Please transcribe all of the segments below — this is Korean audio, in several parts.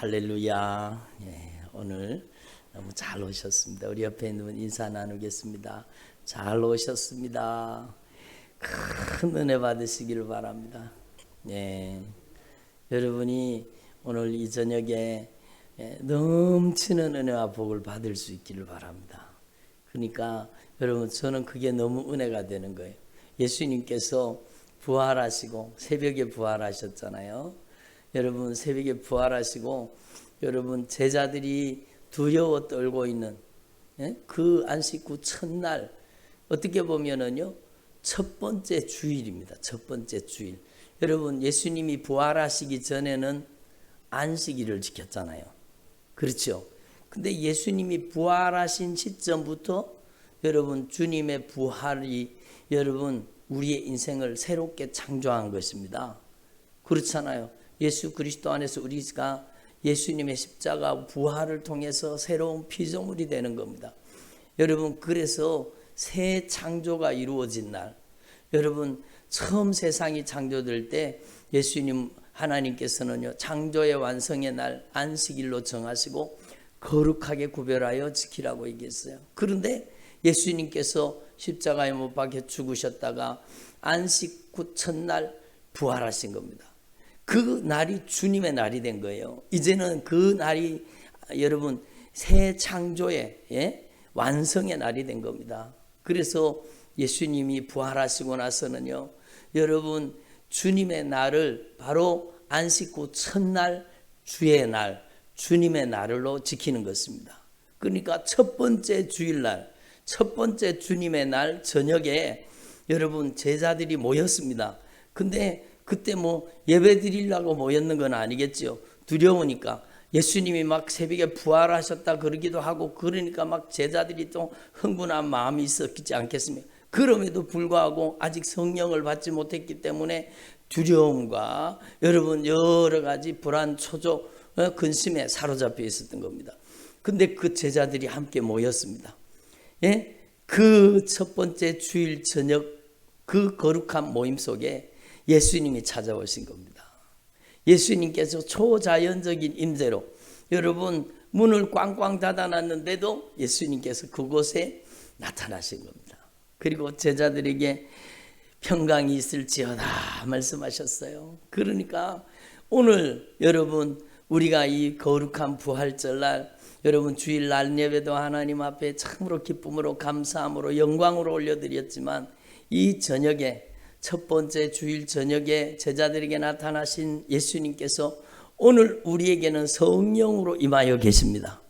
할렐루야. 오늘 너무 잘 오셨습니다. 우리 옆에 있는 분 인사 나누겠습니다. 잘 오셨습니다. 큰 은혜 받으시기를 바랍니다. 여러분이 오늘 이 저녁에 넘치는 은혜와 복을 받을 수 있기를 바랍니다. 그러니까 여러분, 저는 그게 너무 은혜가 되는 거예요. 예수님께서 부활하시고 새벽에 부활하셨잖아요. 여러분, 새벽에 부활하시고 여러분 제자들이 두려워 떨고 있는 그 안식구 첫날, 어떻게 보면은요 첫 번째 주일입니다. 첫 번째 주일. 여러분, 예수님이 부활하시기 전에는 안식일을 지켰잖아요. 그렇죠? 근데 예수님이 부활하신 시점부터 여러분 주님의 부활이 여러분 우리의 인생을 새롭게 창조한 것입니다. 그렇잖아요. 예수 그리스도 안에서 우리가 예수님의 십자가 부활을 통해서 새로운 피조물이 되는 겁니다. 여러분, 그래서 새 창조가 이루어진 날, 여러분 처음 세상이 창조될 때 예수님 하나님께서는요 창조의 완성의 날 안식일로 정하시고 거룩하게 구별하여 지키라고 얘기했어요. 그런데 예수님께서 십자가에 못 박혀 죽으셨다가 안식구 첫날 부활하신 겁니다. 그 날이 주님의 날이 된 거예요. 이제는 그 날이 여러분 새 창조의 완성의 날이 된 겁니다. 그래서 예수님이 부활하시고 나서는요 여러분 주님의 날을 바로 안식구 첫날 주의 날, 주님의 날로 지키는 것입니다. 그러니까 첫 번째 주일날, 첫 번째 주님의 날 저녁에 여러분 제자들이 모였습니다. 근데 그때 예배 드리려고 모였는 건 아니겠죠. 두려우니까. 예수님이 막 새벽에 부활하셨다 그러기도 하고, 그러니까 막 제자들이 또 흥분한 마음이 있었지 않겠습니까? 그럼에도 불구하고 아직 성령을 받지 못했기 때문에 두려움과 여러분 여러 가지 불안, 초조, 근심에 사로잡혀 있었던 겁니다. 근데 그 제자들이 함께 모였습니다. 그 첫 번째 주일 저녁 그 거룩한 모임 속에 예수님이 찾아오신 겁니다. 예수님께서 초자연적인 임재로 여러분 문을 꽝꽝 닫아놨는데도 예수님께서 그곳에 나타나신 겁니다. 그리고 제자들에게 평강이 있을지어다 말씀하셨어요. 그러니까 오늘 여러분 우리가 이 거룩한 부활절날 여러분 주일날 예배도 하나님 앞에 참으로 기쁨으로 감사함으로 영광으로 올려드렸지만 이 저녁에 첫 번째 주일 저녁에 제자들에게 나타나신 예수님께서 오늘 우리에게는 성령으로 임하여 계십니다.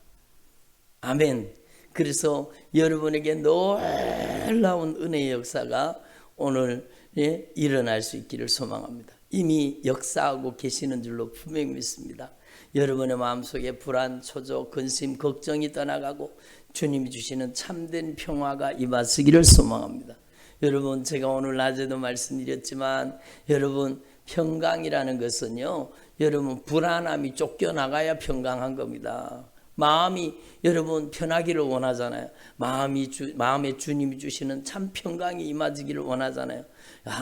아멘. 그래서 여러분에게 놀라운 은혜의 역사가 오늘 일어날 수 있기를 소망합니다. 이미 역사하고 계시는 줄로 분명히 믿습니다. 여러분의 마음속에 불안, 초조, 근심, 걱정이 떠나가고 주님이 주시는 참된 평화가 임하시기를 소망합니다. 여러분, 제가 오늘 낮에도 말씀드렸지만 여러분 평강이라는 것은요 여러분 불안함이 쫓겨나가야 평강한 겁니다. 마음이 여러분 편하기를 원하잖아요. 마음에 주님이 주시는 참 평강이 임하기를 원하잖아요.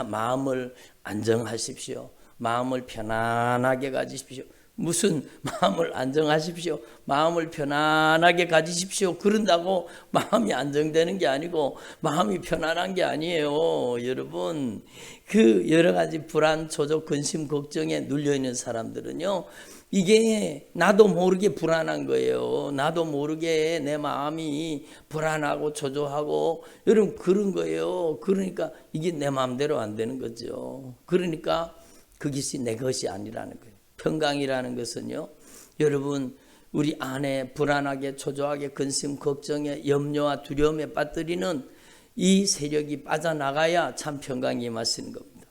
마음을 안정하십시오. 마음을 편안하게 가지십시오. 무슨 마음을 안정하십시오. 마음을 편안하게 가지십시오. 그런다고 마음이 안정되는 게 아니고 마음이 편안한 게 아니에요. 여러분, 그 여러 가지 불안, 초조, 근심, 걱정에 눌려있는 사람들은요 이게 나도 모르게 불안한 거예요. 나도 모르게 내 마음이 불안하고 초조하고 여러분 그런 거예요. 그러니까 이게 내 마음대로 안 되는 거죠. 그러니까 그것이 내 것이 아니라는 거예요. 평강이라는 것은요 여러분 우리 안에 불안하게 초조하게 근심 걱정에 염려와 두려움에 빠뜨리는 이 세력이 빠져나가야 참 평강이 임하시는 겁니다.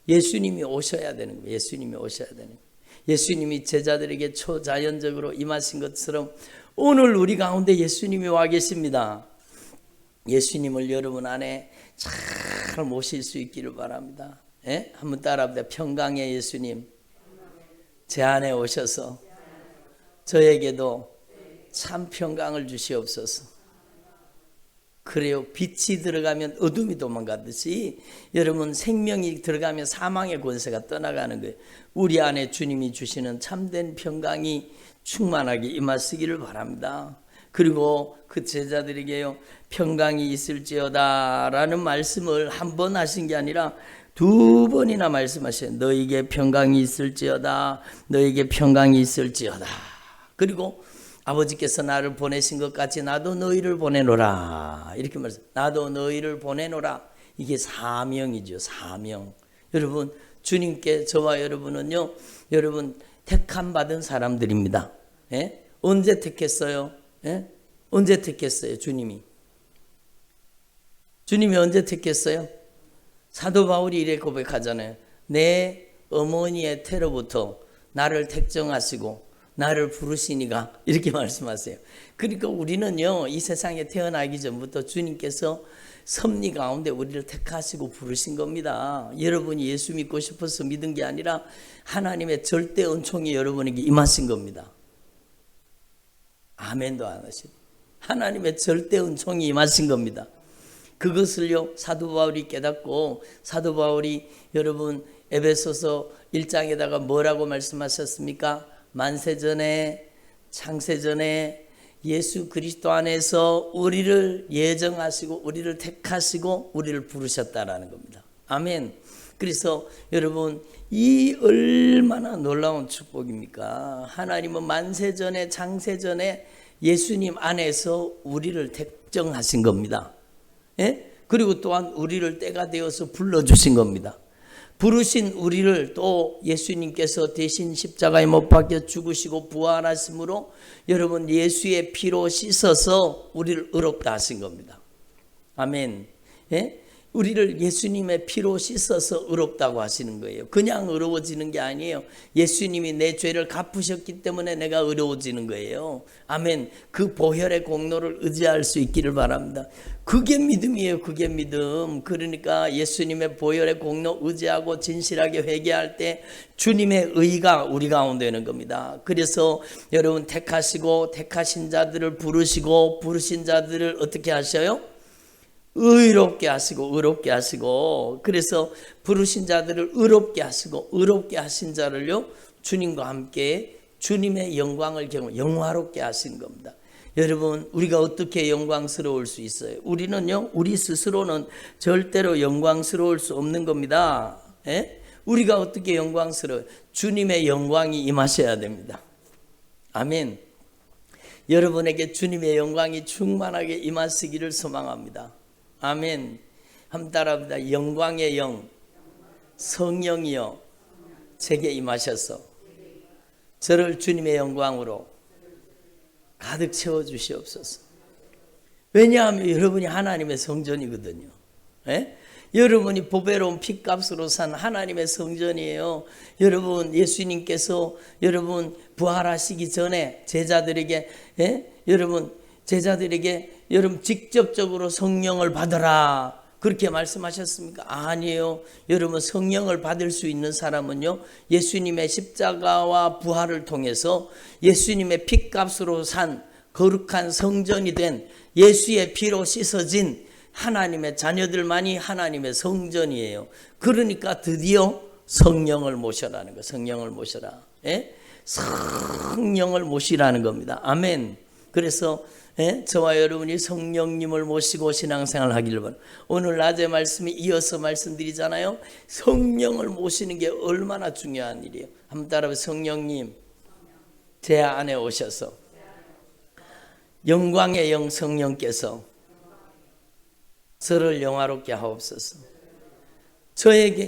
예수님이 오셔야 되는 거예요. 예수님이 오셔야 되는 거예요. 예수님이 제자들에게 초자연적으로 임하신 것처럼 오늘 우리 가운데 예수님이 와 계십니다. 예수님을 여러분 안에 잘 모실 수 있기를 바랍니다. 한번 따라합니다. 평강의 예수님 제 안에 오셔서 저에게도 참 평강을 주시옵소서. 그래요. 빛이 들어가면 어둠이 도망가듯이 여러분 생명이 들어가면 사망의 권세가 떠나가는 거예요. 우리 안에 주님이 주시는 참된 평강이 충만하게 임하시기를 바랍니다. 그리고 그 제자들에게요, 평강이 있을지어다 라는 말씀을 한 번 하신 게 아니라 2번이나 말씀하셔요. 너에게 평강이 있을지어다, 너에게 평강이 있을지어다. 그리고 아버지께서 나를 보내신 것 같이 나도 너희를 보내노라. 이렇게 말씀. 나도 너희를 보내노라. 이게 사명이죠. 사명. 여러분, 주님께 저와 여러분은요, 여러분 택함 받은 사람들입니다. 예? 언제 택했어요? 예? 언제 택했어요? 주님이 언제 택했어요? 사도 바울이 이래 고백하잖아요. 내 어머니의 태로부터 나를 택정하시고 나를 부르시니가, 이렇게 말씀하세요. 그러니까 우리는요, 이 세상에 태어나기 전부터 주님께서 섭리 가운데 우리를 택하시고 부르신 겁니다. 여러분이 예수 믿고 싶어서 믿은 게 아니라 하나님의 절대 은총이 여러분에게 임하신 겁니다. 아멘도 안 하시네. 하나님의 절대 은총이 임하신 겁니다. 그것을요, 사도 바울이 깨닫고, 사도 바울이 여러분 에베소서 1장에다가 뭐라고 말씀하셨습니까? 만세전에 창세전에 예수 그리스도 안에서 우리를 예정하시고 우리를 택하시고 우리를 부르셨다라는 겁니다. 아멘. 그래서 여러분, 이 얼마나 놀라운 축복입니까? 하나님은 만세전에 창세전에 예수님 안에서 우리를 택정하신 겁니다. 예? 그리고 또한 우리를 때가 되어서 불러주신 겁니다. 부르신 우리를 또 예수님께서 대신 십자가에 못 박혀 죽으시고 부활하심으로 여러분 예수의 피로 씻어서 우리를 의롭다 하신 겁니다. 아멘. 예? 우리를 예수님의 피로 씻어서 의롭다고 하시는 거예요. 그냥 의로워지는 게 아니에요. 예수님이 내 죄를 갚으셨기 때문에 내가 의로워지는 거예요. 아멘. 그 보혈의 공로를 의지할 수 있기를 바랍니다. 그게 믿음이에요. 그게 믿음. 그러니까 예수님의 보혈의 공로 의지하고 진실하게 회개할 때 주님의 의가 우리 가운데 있는 겁니다. 그래서 여러분 택하시고 택하신 자들을 부르시고 부르신 자들을 어떻게 하셔요? 의롭게 하시고 그래서 부르신 자들을 의롭게 하시고 의롭게 하신 자를요, 주님과 함께 주님의 영광을 영화롭게 하신 겁니다. 여러분, 우리가 어떻게 영광스러울 수 있어요? 우리는요, 우리 스스로는 절대로 영광스러울 수 없는 겁니다. 예? 우리가 어떻게 영광스러워요? 주님의 영광이 임하셔야 됩니다. 아멘. 여러분에게 주님의 영광이 충만하게 임하시기를 소망합니다. 아멘. 한번 따라합니다. 영광의 영, 성령이여 제게 임하셔서 저를 주님의 영광으로 가득 채워주시옵소서. 왜냐하면 여러분이 하나님의 성전이거든요. 예? 여러분이 보배로운 핏값으로 산 하나님의 성전이에요. 여러분, 예수님께서 여러분 부활하시기 전에 제자들에게, 예? 여러분 직접적으로 성령을 받으라 그렇게 말씀하셨습니까? 아니에요. 여러분, 성령을 받을 수 있는 사람은요, 예수님의 십자가와 부활을 통해서 예수님의 핏값으로 산 거룩한 성전이 된 예수의 피로 씻어진 하나님의 자녀들만이 하나님의 성전이에요. 그러니까 드디어 성령을 모셔라는 거. 성령을 모셔라. 예? 성령을 모시라는 겁니다. 아멘. 그래서 저와 여러분이 성령님을 모시고 신앙생활을 하기를 바랍니다. 오늘 낮에 말씀이 이어서 말씀드리잖아요. 성령을 모시는 게 얼마나 중요한 일이에요. 한번 따라해. 성령님 제 안에 오셔서 영광의 영 성령께서 저를 영화롭게 하옵소서.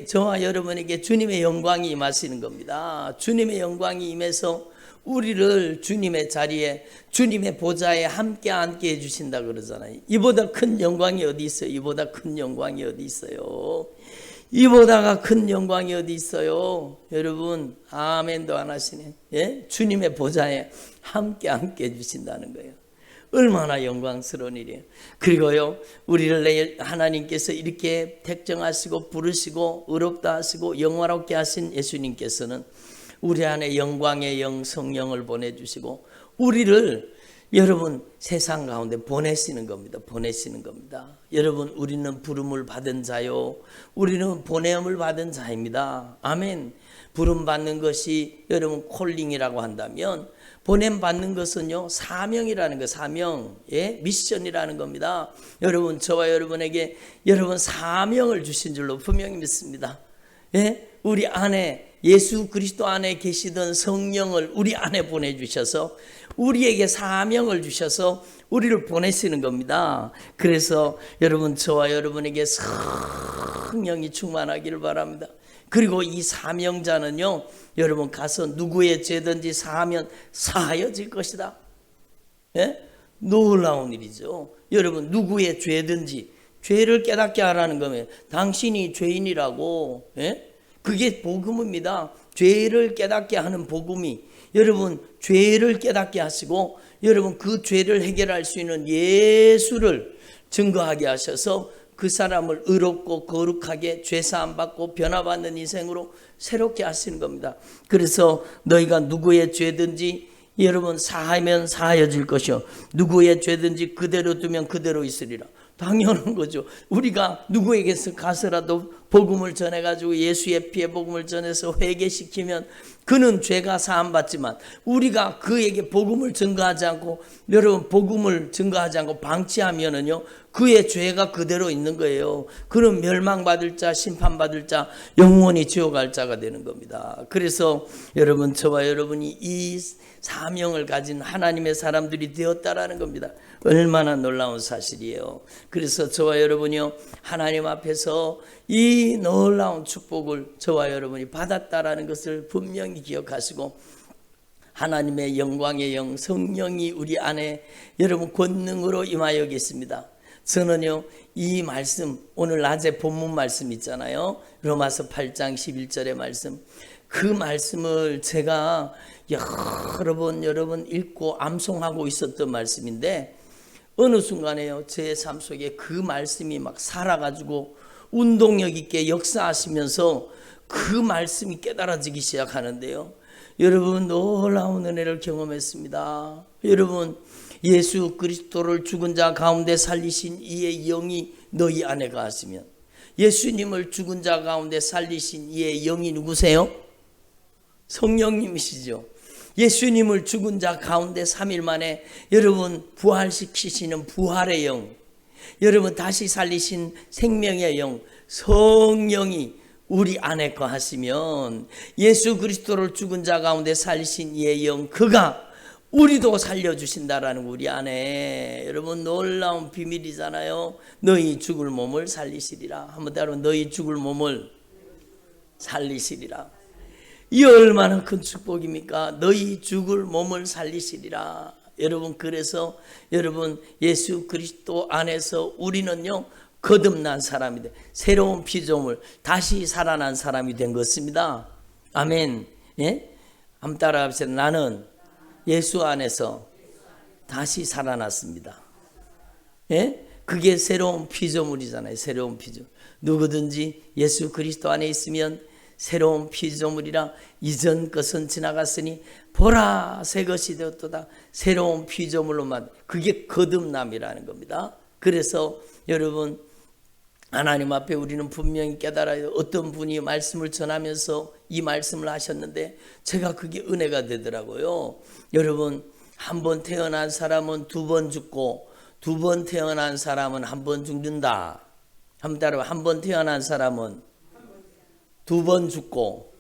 저와 여러분에게 주님의 영광이 임하시는 겁니다. 주님의 영광이 임해서 우리를 주님의 자리에, 주님의 보좌에 함께 앉게 해주신다 그러잖아요. 이보다 큰 영광이 어디 있어요? 이보다 큰 영광이 어디 있어요? 이보다가 큰 영광이 어디 있어요? 여러분, 아멘도 안 하시네. 예? 주님의 보좌에 함께 해주신다는 거예요. 얼마나 영광스러운 일이에요. 그리고요, 우리를 내일 하나님께서 이렇게 택정하시고 부르시고 의롭다 하시고 영화롭게 하신 예수님께서는 우리 안에 영광의 영 성령을 보내주시고 우리를 여러분 세상 가운데 보내시는 겁니다. 보내시는 겁니다. 여러분 우리는 부름을 받은 자요. 우리는 보냄을 받은 자입니다. 아멘. 부름 받는 것이 여러분 콜링이라고 한다면 보냄 받는 것은요 사명이라는 거, 사명, 미션이라는 겁니다. 여러분 저와 여러분에게 여러분 사명을 주신 줄로 분명히 믿습니다. 우리 안에 예수 그리스도 안에 계시던 성령을 우리 안에 보내주셔서 우리에게 사명을 주셔서 우리를 보내시는 겁니다. 그래서 여러분 저와 여러분에게 성령이 충만하기를 바랍니다. 그리고 이 사명자는요 여러분 가서 누구의 죄든지 사하면 사하여질 것이다. 놀라운 일이죠. 여러분 누구의 죄든지 죄를 깨닫게 하라는 거면 당신이 죄인이라고, 그게 복음입니다. 죄를 깨닫게 하는 복음이 여러분 죄를 깨닫게 하시고 여러분 그 죄를 해결할 수 있는 예수를 증거하게 하셔서 그 사람을 의롭고 거룩하게 죄사함 받고 변화받는 인생으로 새롭게 하시는 겁니다. 그래서 너희가 누구의 죄든지 여러분 사하면 사하여질 것이요 누구의 죄든지 그대로 두면 그대로 있으리라. 당연한 거죠. 우리가 누구에게서 가서라도 복음을 전해가지고 예수의 피의 복음을 전해서 회개시키면 그는 죄가 사함받지만 우리가 그에게 복음을 증거하지 않고 여러분 복음을 증거하지 않고 방치하면은요 그의 죄가 그대로 있는 거예요. 그는 멸망받을 자, 심판받을 자, 영원히 지옥 갈 자가 되는 겁니다. 그래서 여러분 저와 여러분이 이 사명을 가진 하나님의 사람들이 되었다라는 겁니다. 얼마나 놀라운 사실이에요. 그래서 저와 여러분이요 하나님 앞에서 이 놀라운 축복을 저와 여러분이 받았다라는 것을 분명히 기억하시고 하나님의 영광의 영 성령이 우리 안에 여러분 권능으로 임하여 계십니다. 저는요 이 말씀 오늘 낮에 본문 말씀 있잖아요. 로마서 8장 11절의 말씀, 그 말씀을 제가 여러 번 읽고 암송하고 있었던 말씀인데 어느 순간에요 제 삶 속에 그 말씀이 막 살아가지고 운동력 있게 역사하시면서 그 말씀이 깨달아지기 시작하는데요. 여러분 놀라운 은혜를 경험했습니다. 여러분 예수 그리스도를 죽은 자 가운데 살리신 이의 영이 너희 안에 가시면 예수님을 죽은 자 가운데 살리신 이의 영이 누구세요? 성령님이시죠. 예수님을 죽은 자 가운데 3일 만에 여러분 부활시키시는 부활의 영, 여러분 다시 살리신 생명의 영 성령이 우리 안에 거하시면 예수 그리스도를 죽은 자 가운데 살리신 이의 영 그가 우리도 살려주신다라는 우리 안에 여러분 놀라운 비밀이잖아요. 너희 죽을 몸을 살리시리라. 한번 따로 너희 죽을 몸을 살리시리라. 이 얼마나 큰 축복입니까? 너희 죽을 몸을 살리시리라. 여러분 그래서 여러분 예수 그리스도 안에서 우리는요 거듭난 사람이 돼 새로운 피조물 다시 살아난 사람이 된 것입니다. 아멘. 한번 따라합시다. 나는 예수 안에서 다시 살아났습니다. 그게 새로운 피조물이잖아요. 새로운 피조물. 누구든지 예수 그리스도 안에 있으면 새로운 피조물이라 이전 것은 지나갔으니 보라 새 것이 되었도다. 새로운 피조물로만 그게 거듭남이라는 겁니다. 그래서 여러분 하나님 앞에 우리는 분명히 깨달아요. 어떤 분이 말씀을 전하면서 이 말씀을 하셨는데 제가 그게 은혜가 되더라고요. 여러분 한 번 태어난 사람은 2번 죽고 2번 태어난 사람은 1번 죽는다. 한번 따라봐. 한 번 태어난 사람은 2번 죽고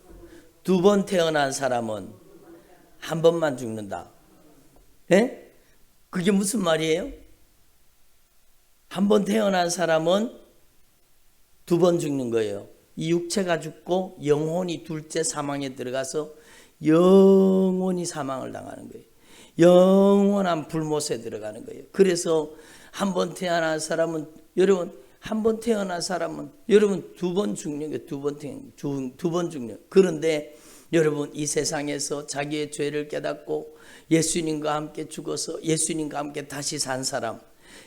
2번 태어난 사람은 1번만 죽는다. 그게 무슨 말이에요? 한 번 태어난 사람은 2번 죽는 거예요. 이 육체가 죽고 영혼이 둘째 사망에 들어가서 영원히 사망을 당하는 거예요. 영원한 불못에 들어가는 거예요. 그래서 한 번 태어난 사람은 여러분 한 번 태어난 사람은 여러분 2번 죽는 거예요. 2번 죽는. 그런데 여러분 이 세상에서 자기의 죄를 깨닫고 예수님과 함께 죽어서 예수님과 함께 다시 산 사람,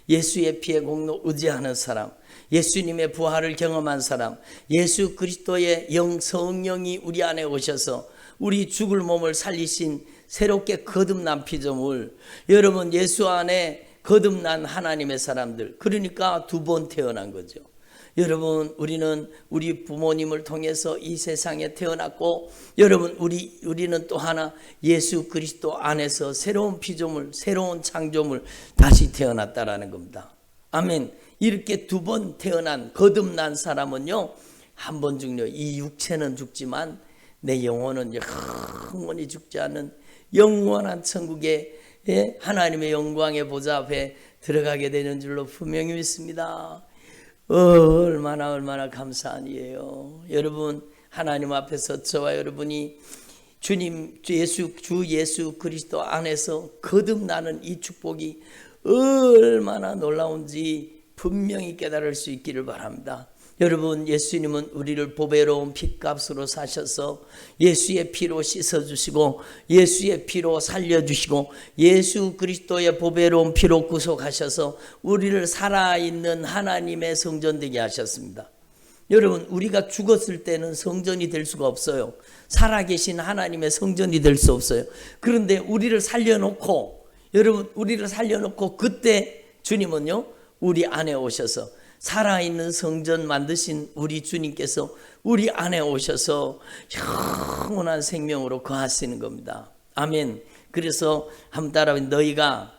예수의 피의 공로 의지하는 사람, 예수님의 부활을 경험한 사람, 예수 그리스도의 영 성령이 우리 안에 오셔서 우리 죽을 몸을 살리신 새롭게 거듭난 피조물, 여러분 예수 안에 거듭난 하나님의 사람들, 그러니까 두 번 태어난 거죠. 여러분 우리는 우리 부모님을 통해서 이 세상에 태어났고, 여러분 우리는 또 하나 예수 그리스도 안에서 새로운 피조물, 새로운 창조물 다시 태어났다라는 겁니다. 아멘. 이렇게 두 번 태어난 거듭난 사람은요, 한 번 죽려 이 육체는 죽지만 내 영혼은 영원히 죽지 않는 영원한 천국에 하나님의 영광의 보좌 앞에 들어가게 되는 줄로 분명히 믿습니다. 얼마나 감사한 일이에요. 여러분 하나님 앞에서 저와 여러분이 주 예수 그리스도 안에서 거듭나는 이 축복이 얼마나 놀라운지 분명히 깨달을 수 있기를 바랍니다. 여러분 예수님은 우리를 보배로운 핏값으로 사셔서 예수의 피로 씻어주시고 예수의 피로 살려주시고 예수 그리스도의 보배로운 피로 구속하셔서 우리를 살아있는 하나님의 성전 되게 하셨습니다. 여러분 우리가 죽었을 때는 성전이 될 수가 없어요. 살아계신 하나님의 성전이 될 수 없어요. 그런데 우리를 살려놓고, 여러분 우리를 살려놓고 그때 주님은요 우리 안에 오셔서 살아있는 성전 만드신 우리 주님께서 우리 안에 오셔서 영원한 생명으로 거하시는 겁니다. 아멘. 그래서 한번 따라해, 너희가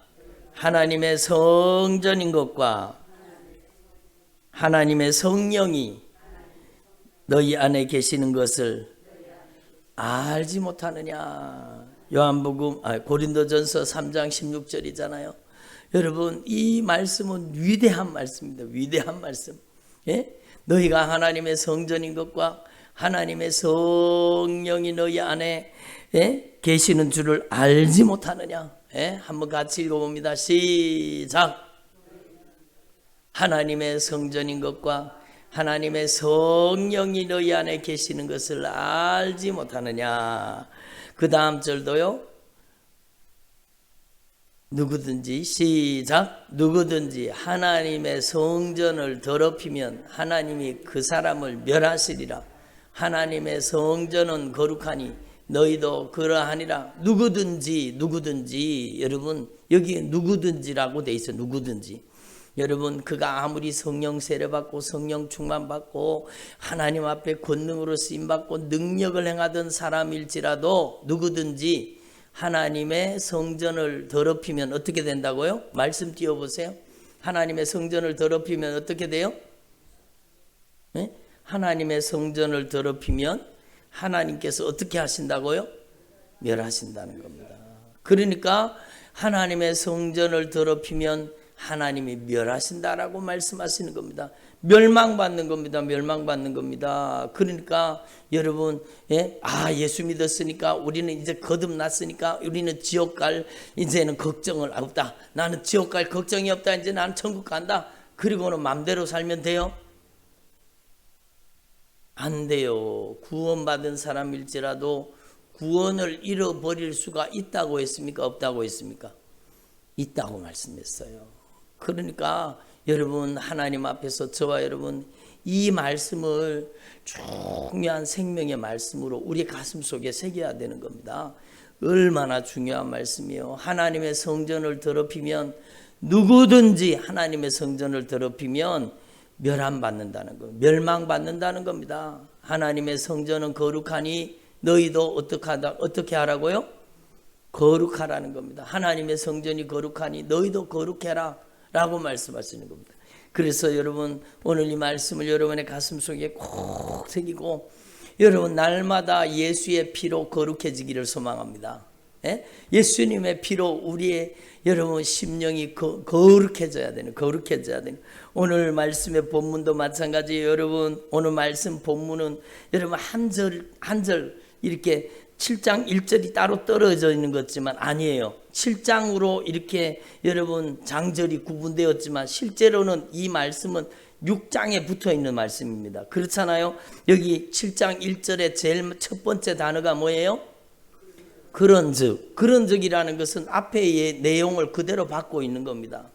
하나님의 성전인 것과 하나님의 성령이 너희 안에 계시는 것을 알지 못하느냐. 요한복음 고린도전서 3장 16절이잖아요. 여러분 이 말씀은 위대한 말씀입니다. 위대한 말씀. 예? 너희가 하나님의 성전인 것과 하나님의 성령이 너희 안에 계시는 줄을 알지 못하느냐. 한번 같이 읽어봅니다. 시작. 하나님의 성전인 것과 하나님의 성령이 너희 안에 계시는 것을 알지 못하느냐. 그 다음 절도요. 누구든지 시작. 누구든지 하나님의 성전을 더럽히면 하나님이 그 사람을 멸하시리라. 하나님의 성전은 거룩하니 너희도 그러하니라. 누구든지 여러분 여기에 누구든지라고 돼 있어요. 누구든지. 여러분 그가 아무리 성령 세례받고 성령 충만받고 하나님 앞에 권능으로 쓰임받고 능력을 행하던 사람일지라도 누구든지 하나님의 성전을 더럽히면 어떻게 된다고요? 말씀 띄워보세요. 하나님의 성전을 더럽히면 어떻게 돼요? 네? 하나님의 성전을 더럽히면 하나님께서 어떻게 하신다고요? 멸하신다는 겁니다. 그러니까 하나님의 성전을 더럽히면 하나님이 멸하신다라고 말씀하시는 겁니다. 멸망받는 겁니다. 멸망받는 겁니다. 그러니까 여러분 예수 믿었으니까 우리는 이제 거듭났으니까 우리는 지옥 갈 이제는 걱정을 없다. 나는 지옥 갈 걱정이 없다. 이제 나는 천국 간다. 그리고는 마음대로 살면 돼요? 안 돼요. 구원받은 사람일지라도 구원을 잃어버릴 수가 있다고 했습니까? 없다고 했습니까? 있다고 말씀했어요. 그러니까 여러분 하나님 앞에서 저와 여러분 이 말씀을 중요한 생명의 말씀으로 우리 가슴 속에 새겨야 되는 겁니다. 얼마나 중요한 말씀이에요. 하나님의 성전을 더럽히면 누구든지 하나님의 성전을 더럽히면 멸함받는다는 거, 멸망받는다는 겁니다. 하나님의 성전은 거룩하니 너희도 어떻게 하라고요? 거룩하라는 겁니다. 하나님의 성전이 거룩하니 너희도 거룩해라 라고 말씀하시는 겁니다. 그래서 여러분 오늘 이 말씀을 여러분의 가슴 속에 꼭 새기고 여러분 날마다 예수의 피로 거룩해지기를 소망합니다. 예수님의 피로 우리의 여러분 심령이 거룩해져야 되는, 거룩해져야 되는. 오늘 말씀의 본문도 마찬가지예요. 여러분 오늘 말씀 본문은 여러분 한 절 이렇게 7장 1절이 따로 떨어져 있는 것 같지만 아니에요. 7장으로 이렇게 여러분 장절이 구분되었지만 실제로는 이 말씀은 6장에 붙어 있는 말씀입니다. 그렇잖아요. 여기 7장 1절에 제일 첫 번째 단어가 뭐예요? 그런즉이라는 것은 앞의 내용을 그대로 받고 있는 겁니다.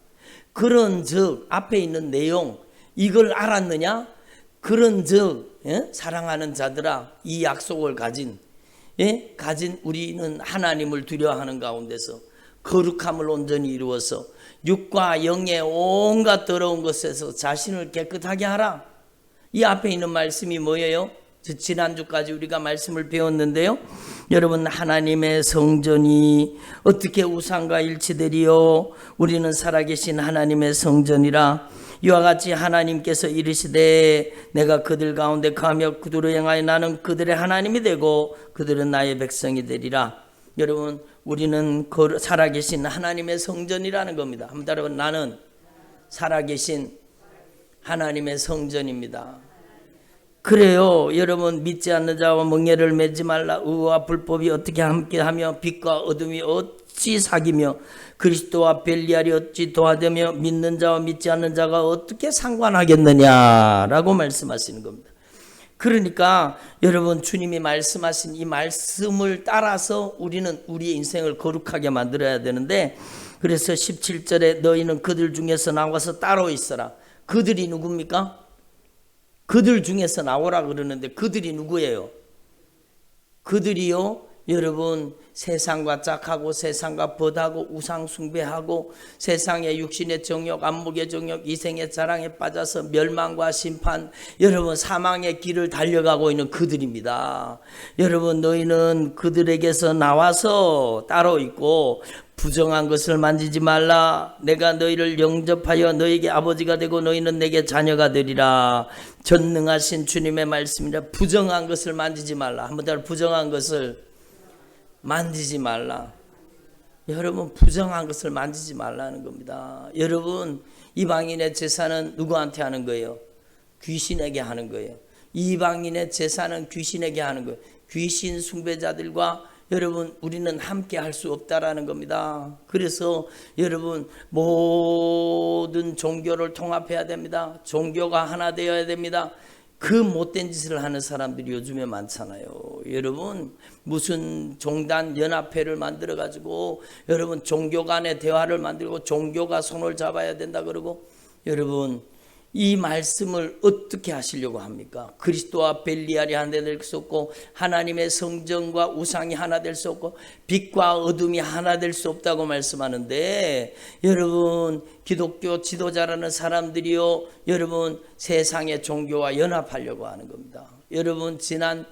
그런즉 앞에 있는 내용 이걸 알았느냐? 그런즉 사랑하는 자들아 이 약속을 가진 가진 우리는 하나님을 두려워하는 가운데서 거룩함을 온전히 이루어서 육과 영의 온갖 더러운 것에서 자신을 깨끗하게 하라. 이 앞에 있는 말씀이 뭐예요? 지난주까지 우리가 말씀을 배웠는데요. 여러분, 하나님의 성전이 어떻게 우상과 일치되리요? 우리는 살아계신 하나님의 성전이라. 이와 같이 하나님께서 이르시되 내가 그들 가운데 거하며 그들을 향하여 나는 그들의 하나님이 되고 그들은 나의 백성이 되리라. 여러분, 우리는 살아계신 하나님의 성전이라는 겁니다. 한번 따라해봐. 나는 살아계신 하나님의 성전입니다. 그래요. 여러분, 믿지 않는 자와 멍에를 매지 말라. 의와 불법이 어떻게 함께하며 빛과 어둠이 어찌 사귀며 그리스도와 벨리알이 어찌 도와되며 믿는 자와 믿지 않는 자가 어떻게 상관하겠느냐라고 말씀하시는 겁니다. 그러니까 여러분, 주님이 말씀하신 이 말씀을 따라서 우리는 우리의 인생을 거룩하게 만들어야 되는데, 그래서 17절에 너희는 그들 중에서 나와서 따로 있어라. 그들이 누굽니까? 그들 중에서 나오라 그러는데 그들이 누구예요? 그들이요, 여러분, 세상과 짝하고 세상과 벗하고 우상 숭배하고 세상의 육신의 정욕, 안목의 정욕, 이생의 자랑에 빠져서 멸망과 심판, 여러분, 사망의 길을 달려가고 있는 그들입니다. 여러분, 너희는 그들에게서 나와서 따로 있고 부정한 것을 만지지 말라. 내가 너희를 영접하여 너희에게 아버지가 되고 너희는 내게 자녀가 되리라. 전능하신 주님의 말씀이라. 부정한 것을 만지지 말라. 한번 더, 부정한 것을 만지지 말라. 여러분, 부정한 것을 만지지 말라는 겁니다. 여러분, 이방인의 제사는 누구한테 하는 거예요? 귀신에게 하는 거예요. 이방인의 제사는 귀신에게 하는 거예요. 귀신 숭배자들과 여러분, 우리는 함께 할 수 없다라는 겁니다. 그래서 여러분, 모든 종교를 통합해야 됩니다. 종교가 하나 되어야 됩니다. 그 못된 짓을 하는 사람들이 요즘에 많잖아요. 여러분, 무슨 종단 연합회를 만들어 가지고 여러분, 종교 간의 대화를 만들고 종교가 손을 잡아야 된다 그러고, 여러분, 이 말씀을 어떻게 하시려고 합니까? 그리스도와 벨리알이 하나 될 수 없고 하나님의 성전과 우상이 하나 될 수 없고 빛과 어둠이 하나 될 수 없다고 말씀하는데, 여러분, 기독교 지도자라는 사람들이요, 여러분, 세상의 종교와 연합하려고 하는 겁니다. 여러분, 지난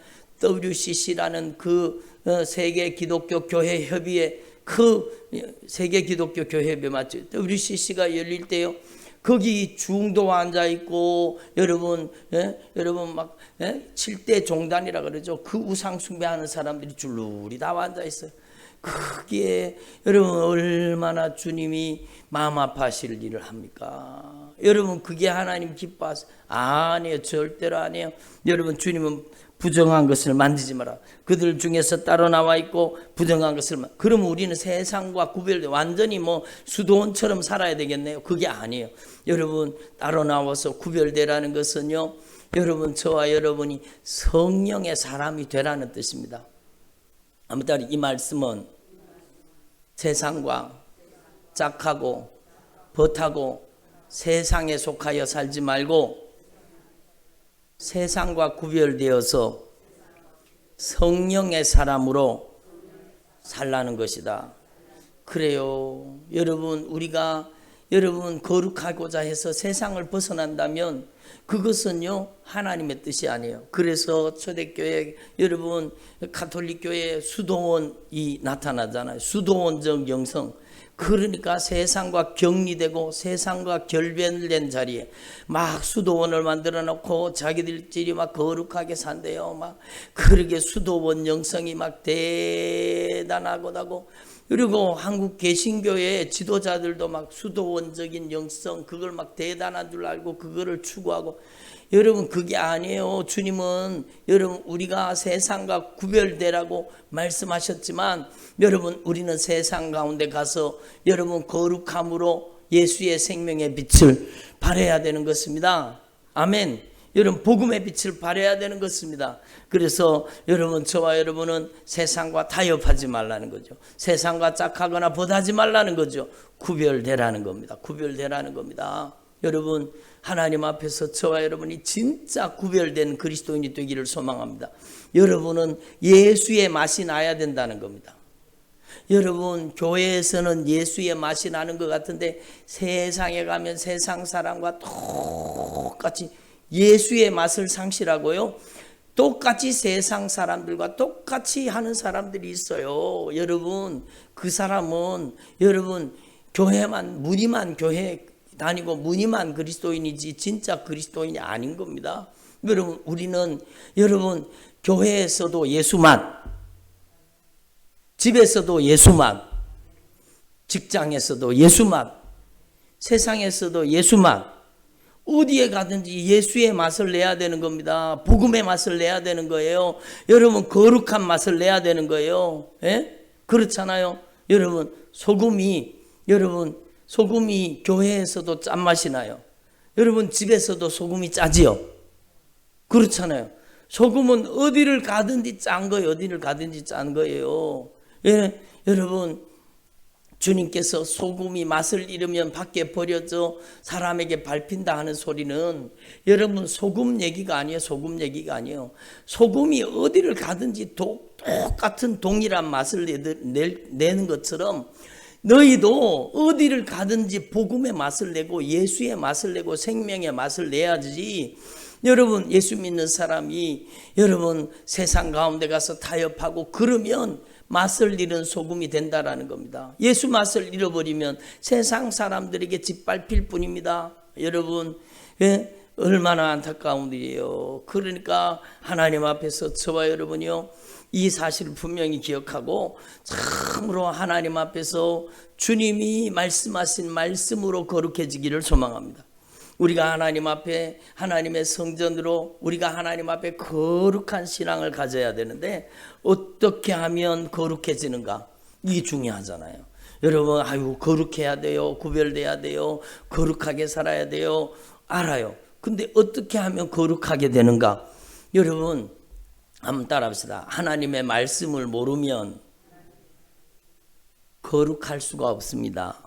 WCC라는 그 세계 기독교 교회 협의회, 그 세계 기독교 교회 협의회 맞죠? WCC가 열릴 때요, 거기 중도 앉아 있고 여러분, 여러분 막 7대 종단이라 그러죠. 그 우상 숭배하는 사람들이 줄줄이 다 앉아 있어요. 거기에 여러분, 얼마나 주님이 마음 아파하실 일을 합니까? 여러분, 그게 하나님 기뻐하세요? 아니에요. 절대로 아니에요. 여러분, 주님은 부정한 것을 만지지 마라. 그들 중에서 따로 나와 있고 부정한 것을 그러면 우리는 세상과 구별돼 완전히 뭐 수도원처럼 살아야 되겠네요. 그게 아니에요. 여러분, 따로 나와서 구별되라는 것은요, 여러분, 저와 여러분이 성령의 사람이 되라는 뜻입니다. 아무튼 이 말씀은 세상과 짝하고 벗하고 세상에 속하여 살지 말고 세상과 구별되어서 성령의 사람으로 살라는 것이다. 그래요. 여러분, 우리가 여러분 거룩하고자 해서 세상을 벗어난다면 그것은요, 하나님의 뜻이 아니에요. 그래서 초대교회, 여러분, 가톨릭교회 수도원이 나타나잖아요. 수도원적 영성. 그러니까 세상과 격리되고 세상과 결별된 자리에 막 수도원을 만들어 놓고 자기들끼리 막 거룩하게 산대요. 막 그러게 수도원 영성이 막 대단하고, 그리고 한국 개신교의 지도자들도 막 수도원적인 영성, 그걸 막 대단한 줄 알고 그거를 추구하고. 여러분, 그게 아니에요. 주님은 여러분, 우리가 세상과 구별되라고 말씀하셨지만, 여러분, 우리는 세상 가운데 가서 여러분 거룩함으로 예수의 생명의 빛을 발해야 되는 것입니다. 아멘. 여러분, 복음의 빛을 발해야 되는 것입니다. 그래서 여러분, 저와 여러분은 세상과 타협하지 말라는 거죠. 세상과 짝하거나 벗하지 말라는 거죠. 구별되라는 겁니다. 구별되라는 겁니다. 여러분 하나님 앞에서 저와 여러분이 진짜 구별된 그리스도인이 되기를 소망합니다. 여러분은 예수의 맛이 나야 된다는 겁니다. 여러분 교회에서는 예수의 맛이 나는 것 같은데 세상에 가면 세상 사람과 똑같이 예수의 맛을 상실하고요, 똑같이 세상 사람들과 똑같이 하는 사람들이 있어요. 여러분 그 사람은 여러분 교회만 무늬만 교회 다니고 무늬만 그리스도인이지 진짜 그리스도인이 아닌 겁니다. 여러분 우리는 여러분 교회에서도 예수만, 집에서도 예수만, 직장에서도 예수만, 세상에서도 예수만, 어디에 가든지 예수의 맛을 내야 되는 겁니다. 복음의 맛을 내야 되는 거예요. 여러분 거룩한 맛을 내야 되는 거예요. 예? 그렇잖아요. 여러분 소금이 교회에서도 짠맛이 나요. 여러분 집에서도 소금이 짜지요. 그렇잖아요. 소금은 어디를 가든지 짠 거예요. 어디를 가든지 짠 거예요. 예, 여러분 주님께서 소금이 맛을 잃으면 밖에 버려져 사람에게 밟힌다 하는 소리는 여러분 소금 얘기가 아니에요. 소금 얘기가 아니에요. 소금이 어디를 가든지 똑같은 동일한 맛을 내는 것처럼 너희도 어디를 가든지 복음의 맛을 내고 예수의 맛을 내고 생명의 맛을 내야지. 여러분 예수 믿는 사람이 여러분 세상 가운데 가서 타협하고 그러면 맛을 잃은 소금이 된다라는 겁니다. 예수 맛을 잃어버리면 세상 사람들에게 짓밟힐 뿐입니다. 여러분 얼마나 안타까운 일이에요. 그러니까 하나님 앞에서 저와 여러분이요 이 사실을 분명히 기억하고 참으로 하나님 앞에서 주님이 말씀하신 말씀으로 거룩해지기를 소망합니다. 우리가 하나님 앞에 하나님의 성전으로 우리가 하나님 앞에 거룩한 신앙을 가져야 되는데 어떻게 하면 거룩해지는가? 이게 중요하잖아요. 여러분 거룩해야 돼요. 구별돼야 돼요. 거룩하게 살아야 돼요. 알아요. 근데 어떻게 하면 거룩하게 되는가? 여러분 한번 따라합시다. 하나님의 말씀을 모르면 거룩할 수가 없습니다.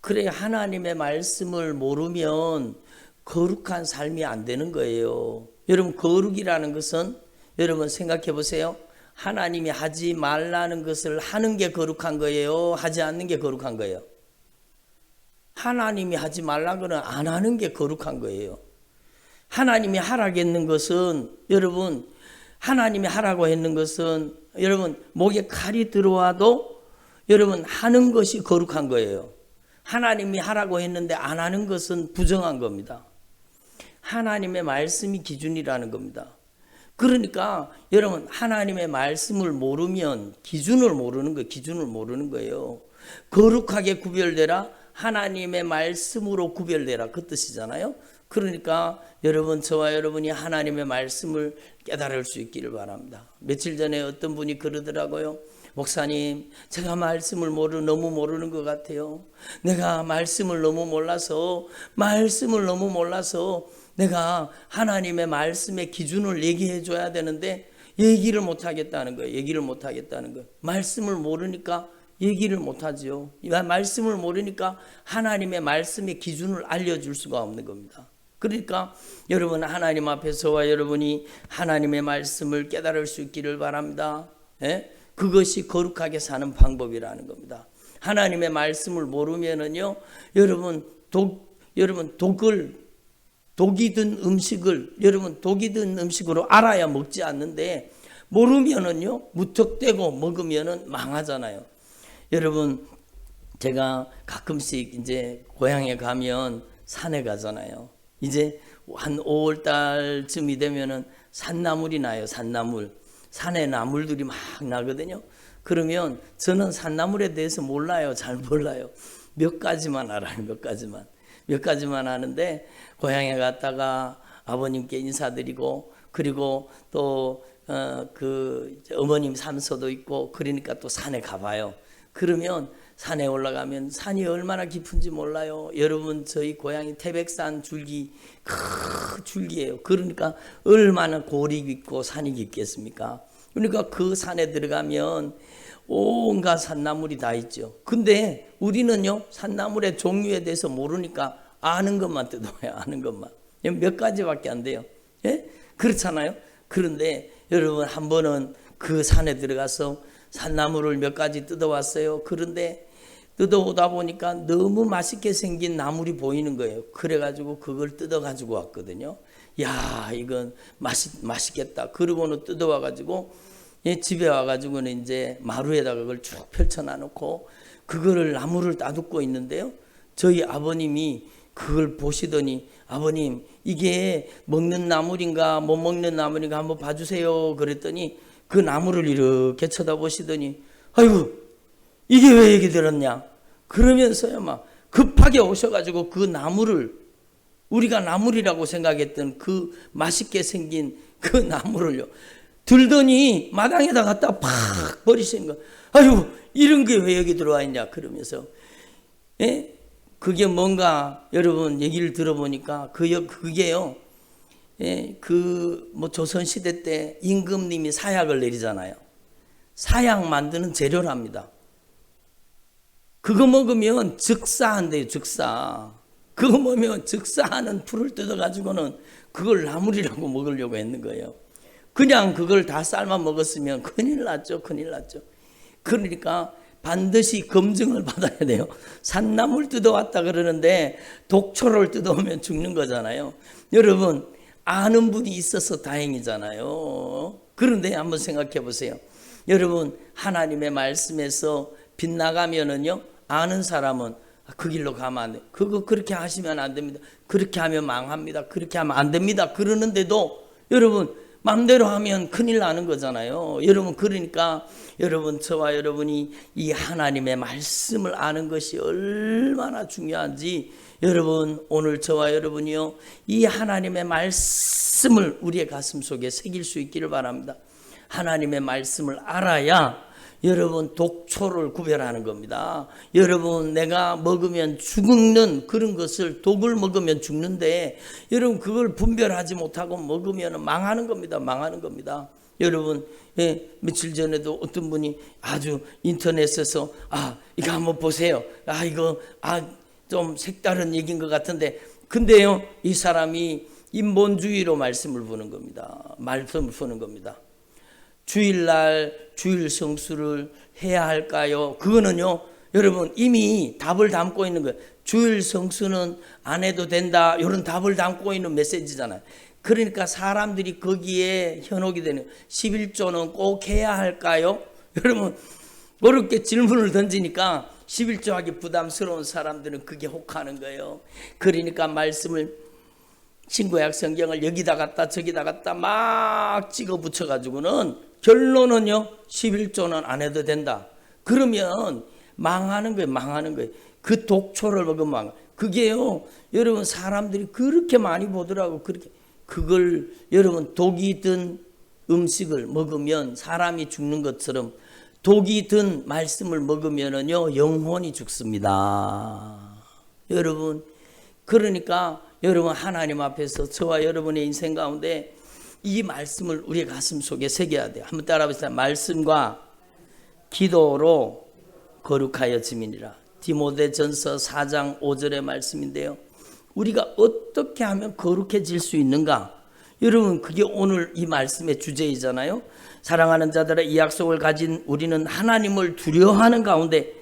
그래 하나님의 말씀을 모르면 거룩한 삶이 안 되는 거예요. 여러분 거룩이라는 것은 여러분 생각해 보세요. 하나님이 하지 말라는 것을 하는 게 거룩한 거예요? 하지 않는 게 거룩한 거예요? 하나님이 하지 말라고는 안 하는 게 거룩한 거예요. 하나님이 하라겠는 것은 여러분 하나님이 하라고 했는 것은 여러분 목에 칼이 들어와도 여러분 하는 것이 거룩한 거예요. 하나님이 하라고 했는데 안 하는 것은 부정한 겁니다. 하나님의 말씀이 기준이라는 겁니다. 그러니까 여러분 하나님의 말씀을 모르면 기준을 모르는 거예요. 거룩하게 구별되라. 하나님의 말씀으로 구별되라. 그 뜻이잖아요. 그러니까 여러분 저와 여러분이 하나님의 말씀을 깨달을 수 있기를 바랍니다. 며칠 전에 어떤 분이 그러더라고요. 목사님, 제가 말씀을 너무 모르는 것 같아요. 내가 말씀을 너무 몰라서 내가 하나님의 말씀의 기준을 얘기해 줘야 되는데 얘기를 못 하겠다는 거예요. 말씀을 모르니까 얘기를 못 하죠. 말씀을 모르니까 하나님의 말씀의 기준을 알려줄 수가 없는 겁니다. 그러니까 여러분 하나님 앞에서와 여러분이 하나님의 말씀을 깨달을 수 있기를 바랍니다. 예? 그것이 거룩하게 사는 방법이라는 겁니다. 하나님의 말씀을 모르면은요, 여러분 독이 든 음식으로 알아야 먹지 않는데 모르면은요 무턱대고 먹으면은 망하잖아요. 여러분 제가 가끔씩 이제 고향에 가면 산에 가잖아요. 이제 한 5월 달쯤이 되면은 산나물이 나요. 산에 나물들이 막 나거든요. 그러면 저는 산나물에 대해서 몰라요. 잘 몰라요. 몇 가지만 알아요. 몇 가지만 아는데 고향에 갔다가 아버님께 인사드리고 그리고 또 어머님 산소도 있고 그러니까 또 산에 가봐요. 그러면 산에 올라가면 산이 얼마나 깊은지 몰라요. 여러분 저희 고향이 태백산 줄기예요. 그러니까 얼마나 골이 깊고 산이 깊겠습니까? 그러니까 그 산에 들어가면 온갖 산나물이 다 있죠. 근데 우리는요 산나물의 종류에 대해서 모르니까 아는 것만 뜯어와요. 아는 것만. 몇 가지밖에 안 돼요. 예? 그렇잖아요. 그런데 여러분 한 번은 그 산에 들어가서 산나무를 몇 가지 뜯어왔어요. 그런데 뜯어오다 보니까 너무 맛있게 생긴 나물이 보이는 거예요. 그래가지고 그걸 뜯어가지고 왔거든요. 야, 이건 맛있겠다. 그러고는 뜯어와가지고 집에 와가지고는 이제 마루에다가 그걸 쭉 펼쳐놔놓고 그거를 나무를 따듬고 있는데요. 저희 아버님이 그걸 보시더니 아버님 이게 먹는 나물인가 못 먹는 나물인가 한번 봐주세요. 그랬더니 그 나무를 이렇게 쳐다보시더니 아이고 이게 왜 여기 들었냐 그러면서요 막 급하게 오셔가지고 그 나무를 우리가 나물이라고 생각했던 그 맛있게 생긴 그 나무를요 들더니 마당에다 갖다 팍 버리신 거. 아이고 이런 게 왜 여기 들어와 있냐 그러면서 예? 그게 뭔가 여러분 얘기를 들어보니까 그게요. 예, 조선시대 때 임금님이 사약을 내리잖아요. 사약 만드는 재료랍니다. 그거 먹으면 즉사한대요, 즉사. 그거 먹으면 즉사하는 풀을 뜯어가지고는 그걸 나물이라고 먹으려고 했는 거예요. 그냥 그걸 다 삶아 먹었으면 큰일 났죠, 큰일 났죠. 그러니까 반드시 검증을 받아야 돼요. 산나물 뜯어왔다 그러는데 독초를 뜯어오면 죽는 거잖아요. 여러분 아는 분이 있어서 다행이잖아요. 그런데 한번 생각해 보세요. 여러분 하나님의 말씀에서 빗나가면은요 아는 사람은 그 길로 가면 안 돼. 그거 그렇게 하시면 안 됩니다. 그렇게 하면 망합니다. 그렇게 하면 안 됩니다. 그러는데도 여러분 마음대로 하면 큰일 나는 거잖아요. 여러분 그러니까 여러분 저와 여러분이 이 하나님의 말씀을 아는 것이 얼마나 중요한지 여러분 오늘 저와 여러분이요 이 하나님의 말씀을 우리의 가슴 속에 새길 수 있기를 바랍니다. 하나님의 말씀을 알아야 여러분 독초를 구별하는 겁니다. 여러분 내가 먹으면 죽는 그런 것을 독을 먹으면 죽는데 여러분 그걸 분별하지 못하고 먹으면 망하는 겁니다. 망하는 겁니다. 여러분 며칠 전에도 어떤 분이 아주 인터넷에서 이거 한번 보세요. 이거 좀 색다른 얘기인 것 같은데 근데요 이 사람이 인본주의로 말씀을 푸는 겁니다. 말씀을 푸는 겁니다. 주일날 주일 성수를 해야 할까요? 그거는요 여러분 이미 답을 담고 있는 거예요. 주일 성수는 안 해도 된다 이런 답을 담고 있는 메시지잖아요. 그러니까 사람들이 거기에 현혹이 되는 11조는 꼭 해야 할까요? 여러분 어렵게 질문을 던지니까 11조 하기 부담스러운 사람들은 그게 혹하는 거예요. 그러니까 말씀을 신구약 성경을 여기다 갖다 저기다 갖다 막 찍어 붙여가지고는 결론은요 11조는 안 해도 된다. 그러면 망하는 거예요. 망하는 거예요. 그 독초를 먹으면 그게요 여러분 사람들이 그렇게 많이 보더라고. 그렇게 그걸 여러분 독이 든 음식을 먹으면 사람이 죽는 것처럼 독이 든 말씀을 먹으면은요 영혼이 죽습니다. 여러분 그러니까 여러분 하나님 앞에서 저와 여러분의 인생 가운데 이 말씀을 우리의 가슴 속에 새겨야 돼요. 한번 따라 해보세요. 말씀과 기도로 거룩하여 지민이라. 디모데전서 4장 5절의 말씀인데요. 우리가 어떻게 하면 거룩해질 수 있는가? 여러분 그게 오늘 이 말씀의 주제이잖아요. 사랑하는 자들의 이 약속을 가진 우리는 하나님을 두려워하는 가운데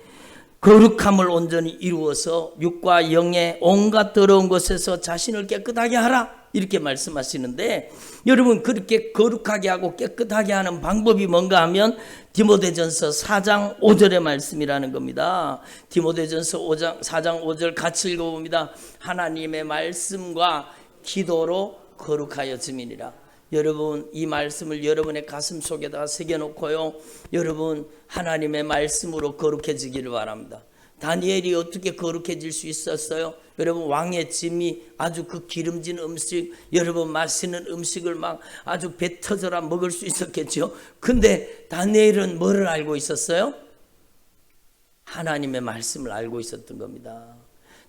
거룩함을 온전히 이루어서 육과 영의 온갖 더러운 것에서 자신을 깨끗하게 하라 이렇게 말씀하시는데 여러분 그렇게 거룩하게 하고 깨끗하게 하는 방법이 뭔가 하면 디모데전서 4장 5절의 말씀이라는 겁니다. 디모데전서 4장 5절 같이 읽어봅니다. 하나님의 말씀과 기도로 거룩하여 지민이라. 여러분 이 말씀을 여러분의 가슴 속에다 새겨놓고요 여러분 하나님의 말씀으로 거룩해지기를 바랍니다. 다니엘이 어떻게 거룩해질 수 있었어요? 여러분 왕의 짐이 아주 그 기름진 음식 여러분 맛있는 음식을 막 아주 배 터져라 먹을 수 있었겠죠. 근데 다니엘은 뭐를 알고 있었어요? 하나님의 말씀을 알고 있었던 겁니다.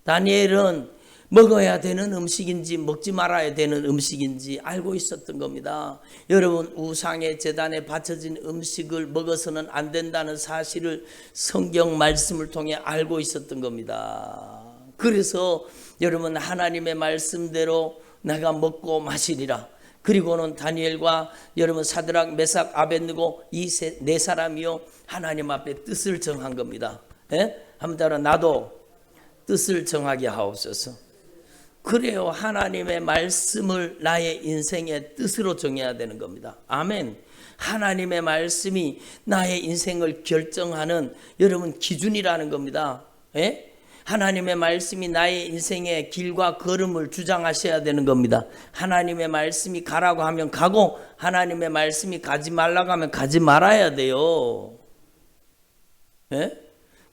다니엘은 먹어야 되는 음식인지 먹지 말아야 되는 음식인지 알고 있었던 겁니다. 여러분 우상의 제단에 바쳐진 음식을 먹어서는 안 된다는 사실을 성경 말씀을 통해 알고 있었던 겁니다. 그래서 여러분 하나님의 말씀대로 내가 먹고 마시리라. 그리고는 다니엘과 여러분 사드락 메삭 아벳느고 이 네 사람이요 하나님 앞에 뜻을 정한 겁니다. 예? 한번 따라 나도 뜻을 정하게 하옵소서. 그래요. 하나님의 말씀을 나의 인생의 뜻으로 정해야 되는 겁니다. 아멘. 하나님의 말씀이 나의 인생을 결정하는 여러분 기준이라는 겁니다. 예? 하나님의 말씀이 나의 인생의 길과 걸음을 주장하셔야 되는 겁니다. 하나님의 말씀이 가라고 하면 가고 하나님의 말씀이 가지 말라고 하면 가지 말아야 돼요. 예?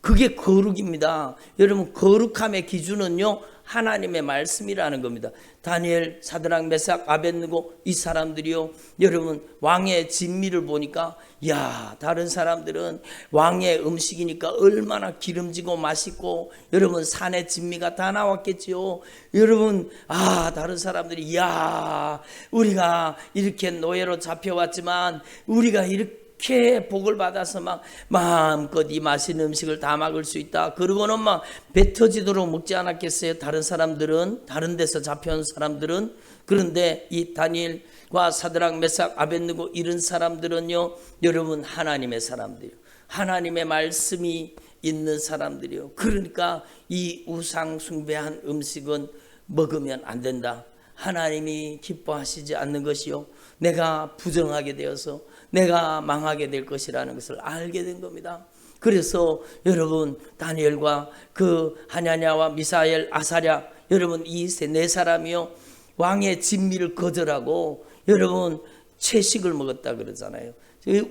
그게 거룩입니다. 여러분 거룩함의 기준은요 하나님의 말씀이라는 겁니다. 다니엘, 사드락, 메삭, 아벳느고 이 사람들이요 여러분 왕의 진미를 보니까 야 다른 사람들은 왕의 음식이니까 얼마나 기름지고 맛있고 여러분 산의 진미가 다 나왔겠지요. 여러분 다른 사람들이 야 우리가 이렇게 노예로 잡혀왔지만 우리가 이렇게 복을 받아서 막 마음껏 이 맛있는 음식을 다 먹을 수 있다. 그러고는 막 배 터지도록 먹지 않았겠어요? 다른 사람들은, 다른 데서 잡혀온 사람들은. 그런데 이 다니엘과 사드락 메삭 아벳느고 이런 사람들은요 여러분 하나님의 사람들이요 하나님의 말씀이 있는 사람들이요. 그러니까 이 우상 숭배한 음식은 먹으면 안 된다. 하나님이 기뻐하시지 않는 것이요 내가 부정하게 되어서 내가 망하게 될 것이라는 것을 알게 된 겁니다. 그래서 여러분 다니엘과 그 하냐냐와 미사엘, 아사랴 여러분 이 네 사람이요 왕의 진미를 거절하고 여러분 채식을 먹었다 그러잖아요.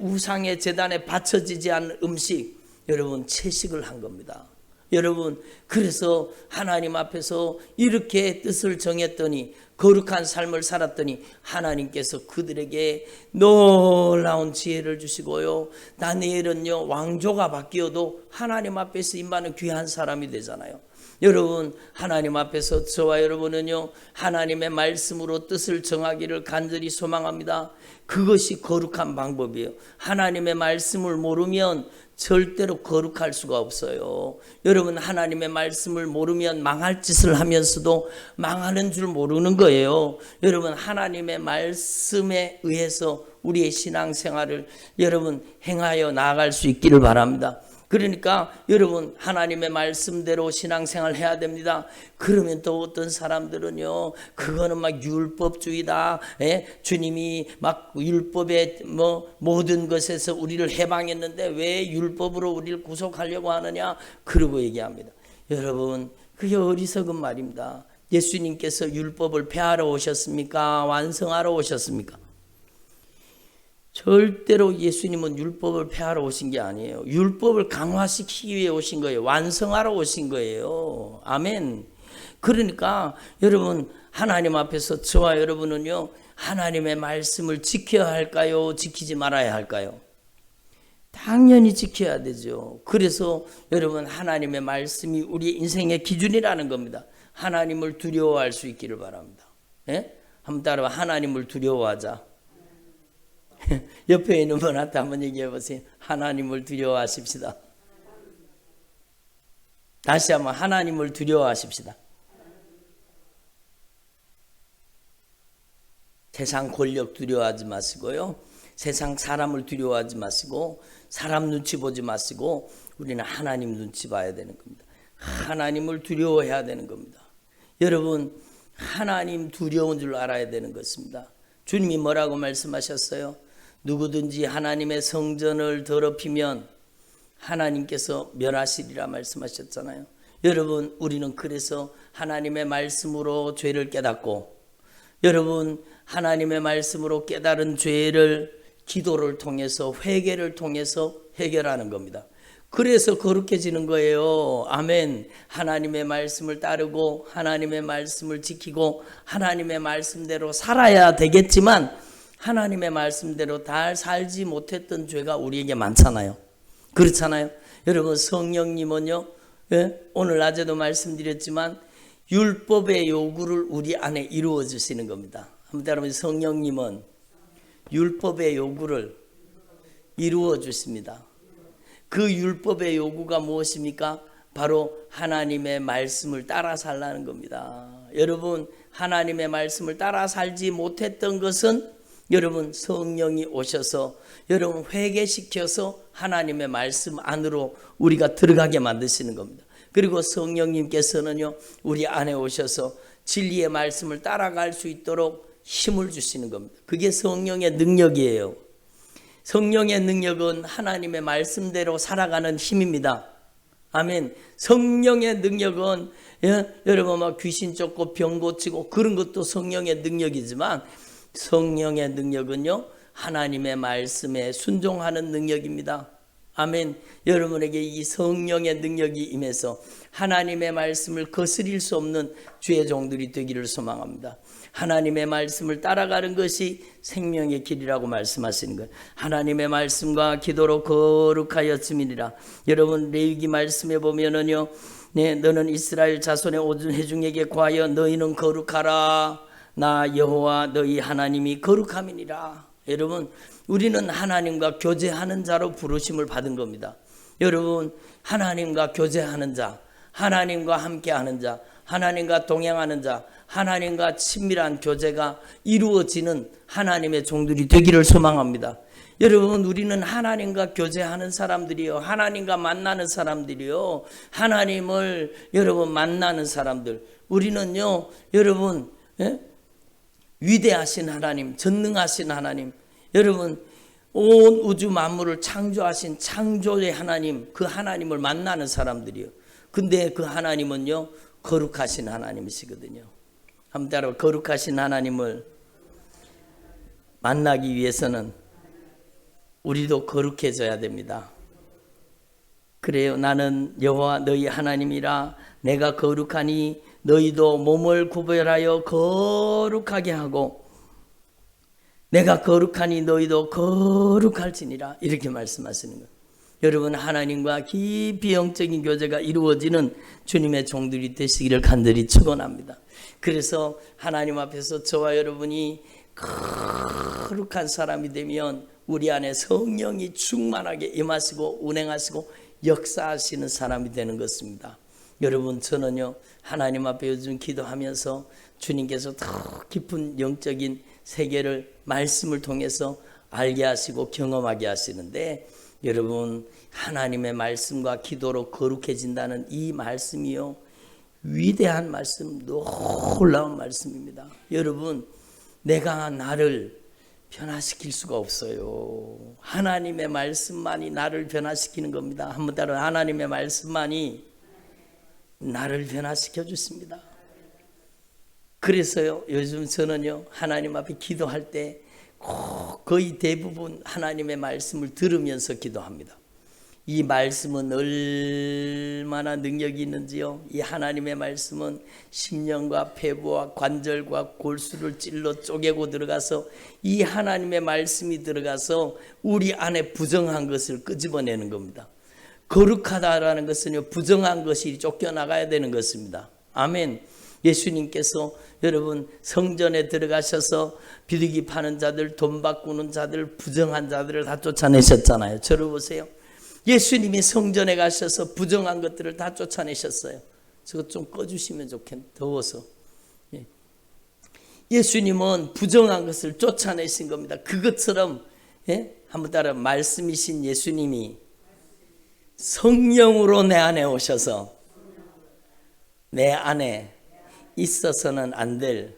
우상의 제단에 바쳐지지 않는 음식 여러분 채식을 한 겁니다. 여러분 그래서 하나님 앞에서 이렇게 뜻을 정했더니 거룩한 삶을 살았더니 하나님께서 그들에게 놀라운 지혜를 주시고요 다니엘은요 왕조가 바뀌어도 하나님 앞에서 임하는 귀한 사람이 되잖아요. 여러분 하나님 앞에서 저와 여러분은요 하나님의 말씀으로 뜻을 정하기를 간절히 소망합니다. 그것이 거룩한 방법이에요. 하나님의 말씀을 모르면 절대로 거룩할 수가 없어요. 여러분 하나님의 말씀을 모르면 망할 짓을 하면서도 망하는 줄 모르는 거예요. 여러분 하나님의 말씀에 의해서 우리의 신앙생활을 여러분 행하여 나아갈 수 있기를 바랍니다. 그러니까 여러분 하나님의 말씀대로 신앙생활 해야 됩니다. 그러면 또 어떤 사람들은요 그거는 막 율법주의다. 주님이 막 율법의 모든 것에서 우리를 해방했는데 왜 율법으로 우리를 구속하려고 하느냐 그러고 얘기합니다. 여러분 그게 어리석은 말입니다. 예수님께서 율법을 폐하러 오셨습니까? 완성하러 오셨습니까? 절대로 예수님은 율법을 폐하러 오신 게 아니에요. 율법을 강화시키기 위해 오신 거예요. 완성하러 오신 거예요. 아멘. 그러니까 여러분 하나님 앞에서 저와 여러분은요 하나님의 말씀을 지켜야 할까요? 지키지 말아야 할까요? 당연히 지켜야 되죠. 그래서 여러분 하나님의 말씀이 우리 인생의 기준이라는 겁니다. 하나님을 두려워할 수 있기를 바랍니다. 예? 한번 따라와 하나님을 두려워하자. 옆에 있는 분한테 한번 얘기해 보세요. 하나님을 두려워하십시다. 다시 한번 하나님을 두려워하십시다. 세상 권력 두려워하지 마시고요. 세상 사람을 두려워하지 마시고 사람 눈치 보지 마시고 우리는 하나님 눈치 봐야 되는 겁니다. 하나님을 두려워해야 되는 겁니다. 여러분 하나님 두려운 줄 알아야 되는 것입니다. 주님이 뭐라고 말씀하셨어요? 누구든지 하나님의 성전을 더럽히면 하나님께서 멸하시리라 말씀하셨잖아요. 여러분 우리는 그래서 하나님의 말씀으로 죄를 깨닫고 여러분 하나님의 말씀으로 깨달은 죄를 기도를 통해서 회개를 통해서 해결하는 겁니다. 그래서 거룩해지는 거예요. 아멘. 하나님의 말씀을 따르고 하나님의 말씀을 지키고 하나님의 말씀대로 살아야 되겠지만 하나님의 말씀대로 잘 살지 못했던 죄가 우리에게 많잖아요. 그렇잖아요. 여러분 성령님은요 오늘 낮에도 말씀드렸지만 율법의 요구를 우리 안에 이루어 주시는 겁니다. 한번 여러분 성령님은 율법의 요구를 이루어 주십니다. 그 율법의 요구가 무엇입니까? 바로 하나님의 말씀을 따라 살라는 겁니다. 여러분, 하나님의 말씀을 따라 살지 못했던 것은 여러분 성령이 오셔서 여러분 회개시켜서 하나님의 말씀 안으로 우리가 들어가게 만드시는 겁니다. 그리고 성령님께서는요 우리 안에 오셔서 진리의 말씀을 따라갈 수 있도록 힘을 주시는 겁니다. 그게 성령의 능력이에요. 성령의 능력은 하나님의 말씀대로 살아가는 힘입니다. 아멘. 성령의 능력은 여러분 막 귀신 쫓고 병 고치고 그런 것도 성령의 능력이지만 성령의 능력은요 하나님의 말씀에 순종하는 능력입니다. 아멘. 여러분에게 이 성령의 능력이 임해서 하나님의 말씀을 거스릴 수 없는 주의 종들이 되기를 소망합니다. 하나님의 말씀을 따라가는 것이 생명의 길이라고 말씀하시는 거예요. 하나님의 말씀과 기도로 거룩하였음이니라. 여러분 레위기 말씀에 보면은요, 너는 이스라엘 자손의 온 회중에게 구하여 너희는 거룩하라. 나 여호와 너희 하나님이 거룩함이니라. 여러분 우리는 하나님과 교제하는 자로 부르심을 받은 겁니다. 여러분 하나님과 교제하는 자, 하나님과 함께하는 자, 하나님과 동행하는 자, 하나님과 친밀한 교제가 이루어지는 하나님의 종들이 되기를 소망합니다. 여러분 우리는 하나님과 교제하는 사람들이요, 하나님과 만나는 사람들이요, 하나님을 여러분 만나는 사람들. 우리는요 여러분 위대하신 하나님, 전능하신 하나님, 여러분 온 우주 만물을 창조하신 창조의 하나님, 그 하나님을 만나는 사람들이요. 근데 그 하나님은요 거룩하신 하나님이시거든요. 한번 따라 거룩하신 하나님을 만나기 위해서는 우리도 거룩해져야 됩니다. 그래요. 나는 여호와 너희 하나님이라. 내가 거룩하니 너희도 몸을 구별하여 거룩하게 하고 내가 거룩하니 너희도 거룩할지니라. 이렇게 말씀하시는 거예요. 여러분 하나님과 깊이 영적인 교제가 이루어지는 주님의 종들이 되시기를 간절히 축원합니다. 그래서 하나님 앞에서 저와 여러분이 거룩한 사람이 되면 우리 안에 성령이 충만하게 임하시고 운행하시고 역사하시는 사람이 되는 것입니다. 여러분 저는요 하나님 앞에 요즘 기도하면서 주님께서 더 깊은 영적인 세계를 말씀을 통해서 알게 하시고 경험하게 하시는데, 여러분 하나님의 말씀과 기도로 거룩해진다는 이 말씀이요 위대한 말씀, 놀라운 말씀입니다. 여러분 내가 나를 변화시킬 수가 없어요. 하나님의 말씀만이 나를 변화시키는 겁니다. 한번 따라 하나님의 말씀만이 나를 변화시켜 주십니다. 그래서요 요즘 저는요 하나님 앞에 기도할 때 거의 대부분 하나님의 말씀을 들으면서 기도합니다. 이 말씀은 얼마나 능력이 있는지요. 이 하나님의 말씀은 심령과 폐부와 관절과 골수를 찔러 쪼개고 들어가서 이 하나님의 말씀이 들어가서 우리 안에 부정한 것을 끄집어내는 겁니다. 거룩하다라는 것은요 부정한 것이 쫓겨나가야 되는 것입니다. 아멘. 예수님께서 여러분 성전에 들어가셔서 비둘기 파는 자들, 돈 바꾸는 자들, 부정한 자들을 다 쫓아내셨잖아요. 저를 보세요. 예수님이 성전에 가셔서 부정한 것들을 다 쫓아내셨어요. 저것 좀 꺼주시면 좋겠네. 더워서. 예수님은 부정한 것을 쫓아내신 겁니다. 그것처럼 한번 따라 말씀이신 예수님이 성령으로 내 안에 오셔서 내 안에 있어서는 안 될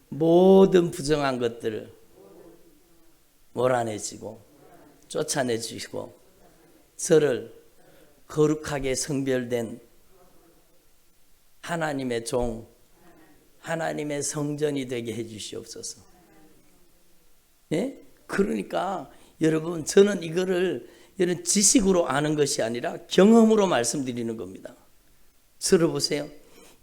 모든 부정한 것들을 몰아내시고 쫓아내주시고 저를 거룩하게 성별된 하나님의 종, 하나님의 성전이 되게 해주시옵소서. 그러니까 여러분 저는 이거를 이런 지식으로 아는 것이 아니라 경험으로 말씀드리는 겁니다. 들어보세요.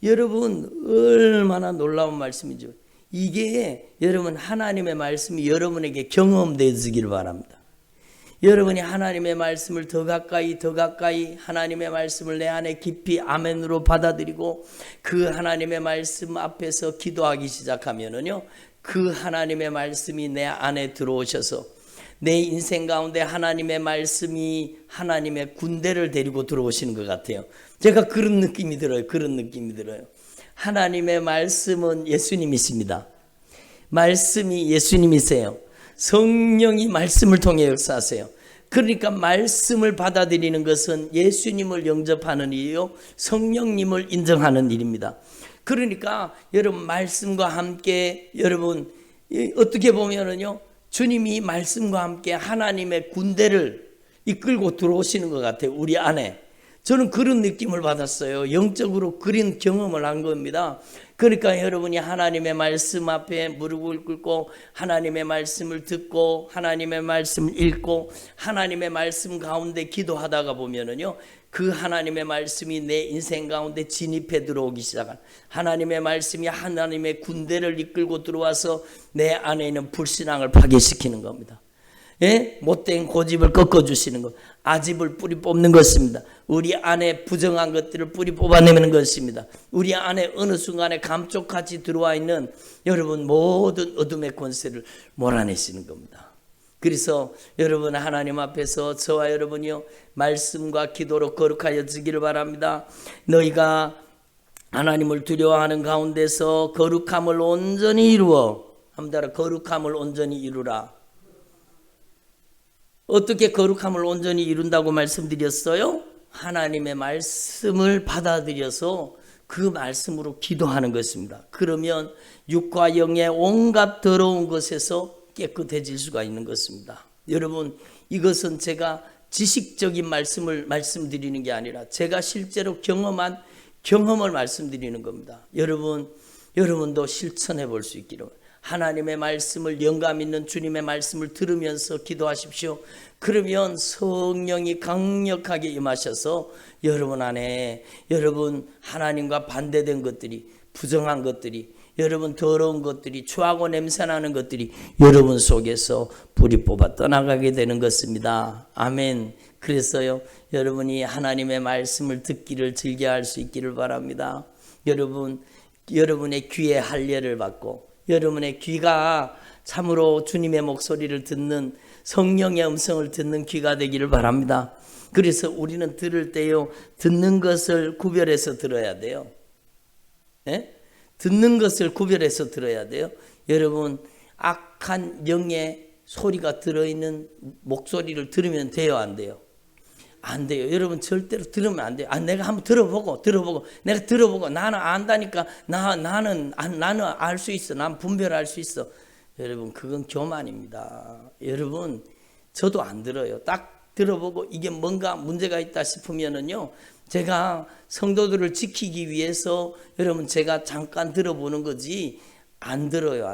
여러분 얼마나 놀라운 말씀이죠. 이게 여러분 하나님의 말씀이 여러분에게 경험되시기를 바랍니다. 여러분이 하나님의 말씀을 더 가까이 하나님의 말씀을 내 안에 깊이 아멘으로 받아들이고 그 하나님의 말씀 앞에서 기도하기 시작하면은요 그 하나님의 말씀이 내 안에 들어오셔서 내 인생 가운데 하나님의 말씀이 하나님의 군대를 데리고 들어오시는 것 같아요. 제가 그런 느낌이 들어요. 그런 느낌이 들어요. 하나님의 말씀은 예수님이십니다. 말씀이 예수님이세요. 성령이 말씀을 통해 역사하세요. 그러니까 말씀을 받아들이는 것은 예수님을 영접하는 일이요, 성령님을 인정하는 일입니다. 그러니까 여러분, 말씀과 함께 여러분 어떻게 보면은요, 주님이 말씀과 함께 하나님의 군대를 이끌고 들어오시는 것 같아요. 우리 안에. 저는 그런 느낌을 받았어요. 영적으로 그런 경험을 한 겁니다. 그러니까 여러분이 하나님의 말씀 앞에 무릎을 꿇고 하나님의 말씀을 듣고 하나님의 말씀을 읽고 하나님의 말씀 가운데 기도하다가 보면은요, 그 하나님의 말씀이 내 인생 가운데 진입해 들어오기 시작한, 하나님의 말씀이 하나님의 군대를 이끌고 들어와서 내 안에 있는 불신앙을 파괴시키는 겁니다. 예? 못된 고집을 꺾어주시는 것, 아집을 뿌리 뽑는 것입니다. 우리 안에 부정한 것들을 뿌리 뽑아내는 것입니다. 우리 안에 어느 순간에 감쪽같이 들어와 있는 여러분 모든 어둠의 권세를 몰아내시는 겁니다. 그래서 여러분, 하나님 앞에서 저와 여러분이요, 말씀과 기도로 거룩하여지기를 바랍니다. 너희가 하나님을 두려워하는 가운데서 거룩함을 온전히 이루어, 한번 거룩함을 온전히 이루라. 어떻게 거룩함을 온전히 이룬다고 말씀드렸어요? 하나님의 말씀을 받아들여서 그 말씀으로 기도하는 것입니다. 그러면 육과 영의 온갖 더러운 것에서 깨끗해질 수가 있는 것입니다. 여러분, 이것은 제가 지식적인 말씀을 말씀드리는 게 아니라 제가 실제로 경험한 경험을 말씀드리는 겁니다. 여러분도 실천해 볼 수 있기를. 하나님의 말씀을, 영감 있는 주님의 말씀을 들으면서 기도하십시오. 그러면 성령이 강력하게 임하셔서 여러분 안에, 여러분 하나님과 반대된 것들이, 부정한 것들이, 여러분 더러운 것들이, 추하고 냄새나는 것들이 여러분 속에서 불이 뽑아 떠나가게 되는 것입니다. 아멘. 그래서요, 여러분이 하나님의 말씀을 듣기를 즐겨할 수 있기를 바랍니다. 여러분의 귀에 할례를 받고 여러분의 귀가 참으로 주님의 목소리를 듣는, 성령의 음성을 듣는 귀가 되기를 바랍니다. 그래서 우리는 들을 때요, 듣는 것을 구별해서 들어야 돼요. 네? 듣는 것을 구별해서 들어야 돼요. 여러분, 악한 영의 소리가 들어있는 목소리를 들으면 돼요, 안 돼요? 안 돼요. 여러분, 절대로 들으면 안 돼요. 내가 한번 들어보고 내가 들어보고 나는 안다니까, 나는 알 수 있어, 난 분별할 수 있어. 여러분, 그건 교만입니다. 여러분, 저도 안 들어요. 딱 들어보고 이게 뭔가 문제가 있다 싶으면은요, 제가 성도들을 지키기 위해서 여러분, 제가 잠깐 들어보는 거지 안 들어요.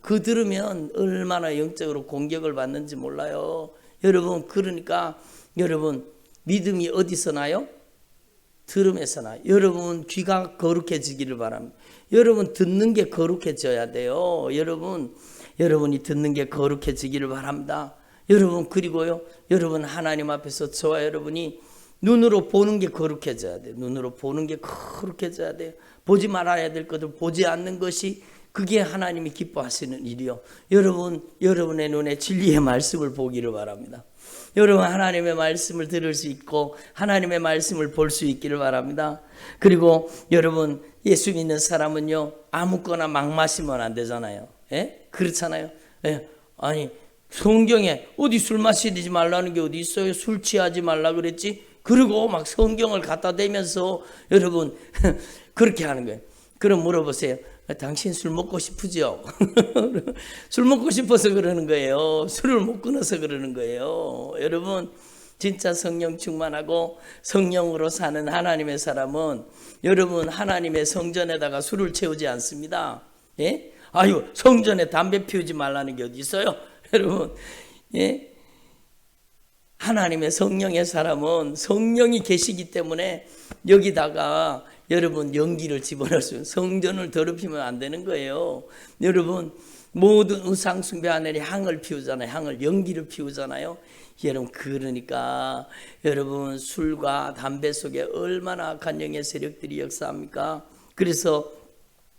그 들으면 얼마나 영적으로 공격을 받는지 몰라요. 여러분, 그러니까 여러분, 믿음이 어디서 나요? 들음에서 나요. 여러분, 귀가 거룩해지기를 바랍니다. 여러분, 듣는 게 거룩해져야 돼요. 여러분이 듣는 게 거룩해지기를 바랍니다. 여러분, 그리고요, 여러분 하나님 앞에서 저와 여러분이 눈으로 보는 게 거룩해져야 돼요. 눈으로 보는 게 거룩해져야 돼요. 보지 말아야 될 것을 보지 않는 것이, 그게 하나님이 기뻐하시는 일이요. 여러분의 눈에 진리의 말씀을 보기를 바랍니다. 여러분, 하나님의 말씀을 들을 수 있고 하나님의 말씀을 볼 수 있기를 바랍니다. 그리고 여러분, 예수 믿는 사람은요, 아무거나 막 마시면 안 되잖아요. 예? 그렇잖아요. 예? 아니, 성경에 어디 술 마시지 말라는 게 어디 있어요? 술 취하지 말라 그랬지? 그리고 막 성경을 갖다 대면서 여러분 그렇게 하는 거예요. 그럼 물어보세요. 당신 술 먹고 싶으죠? 술 먹고 싶어서 그러는 거예요. 술을 못 끊어서 그러는 거예요. 여러분, 진짜 성령 충만하고 성령으로 사는 하나님의 사람은 여러분, 하나님의 성전에다가 술을 채우지 않습니다. 예? 아유, 성전에 담배 피우지 말라는 게 어디 있어요? 여러분, 예? 하나님의 성령의 사람은 성령이 계시기 때문에 여기다가 여러분 연기를 집어넣을 수, 성전을 더럽히면 안 되는 거예요. 여러분, 모든 우상 숭배하는 향을 피우잖아요. 연기를 피우잖아요. 여러분, 그러니까 여러분, 술과 담배 속에 얼마나 악한 영의 세력들이 역사합니까? 그래서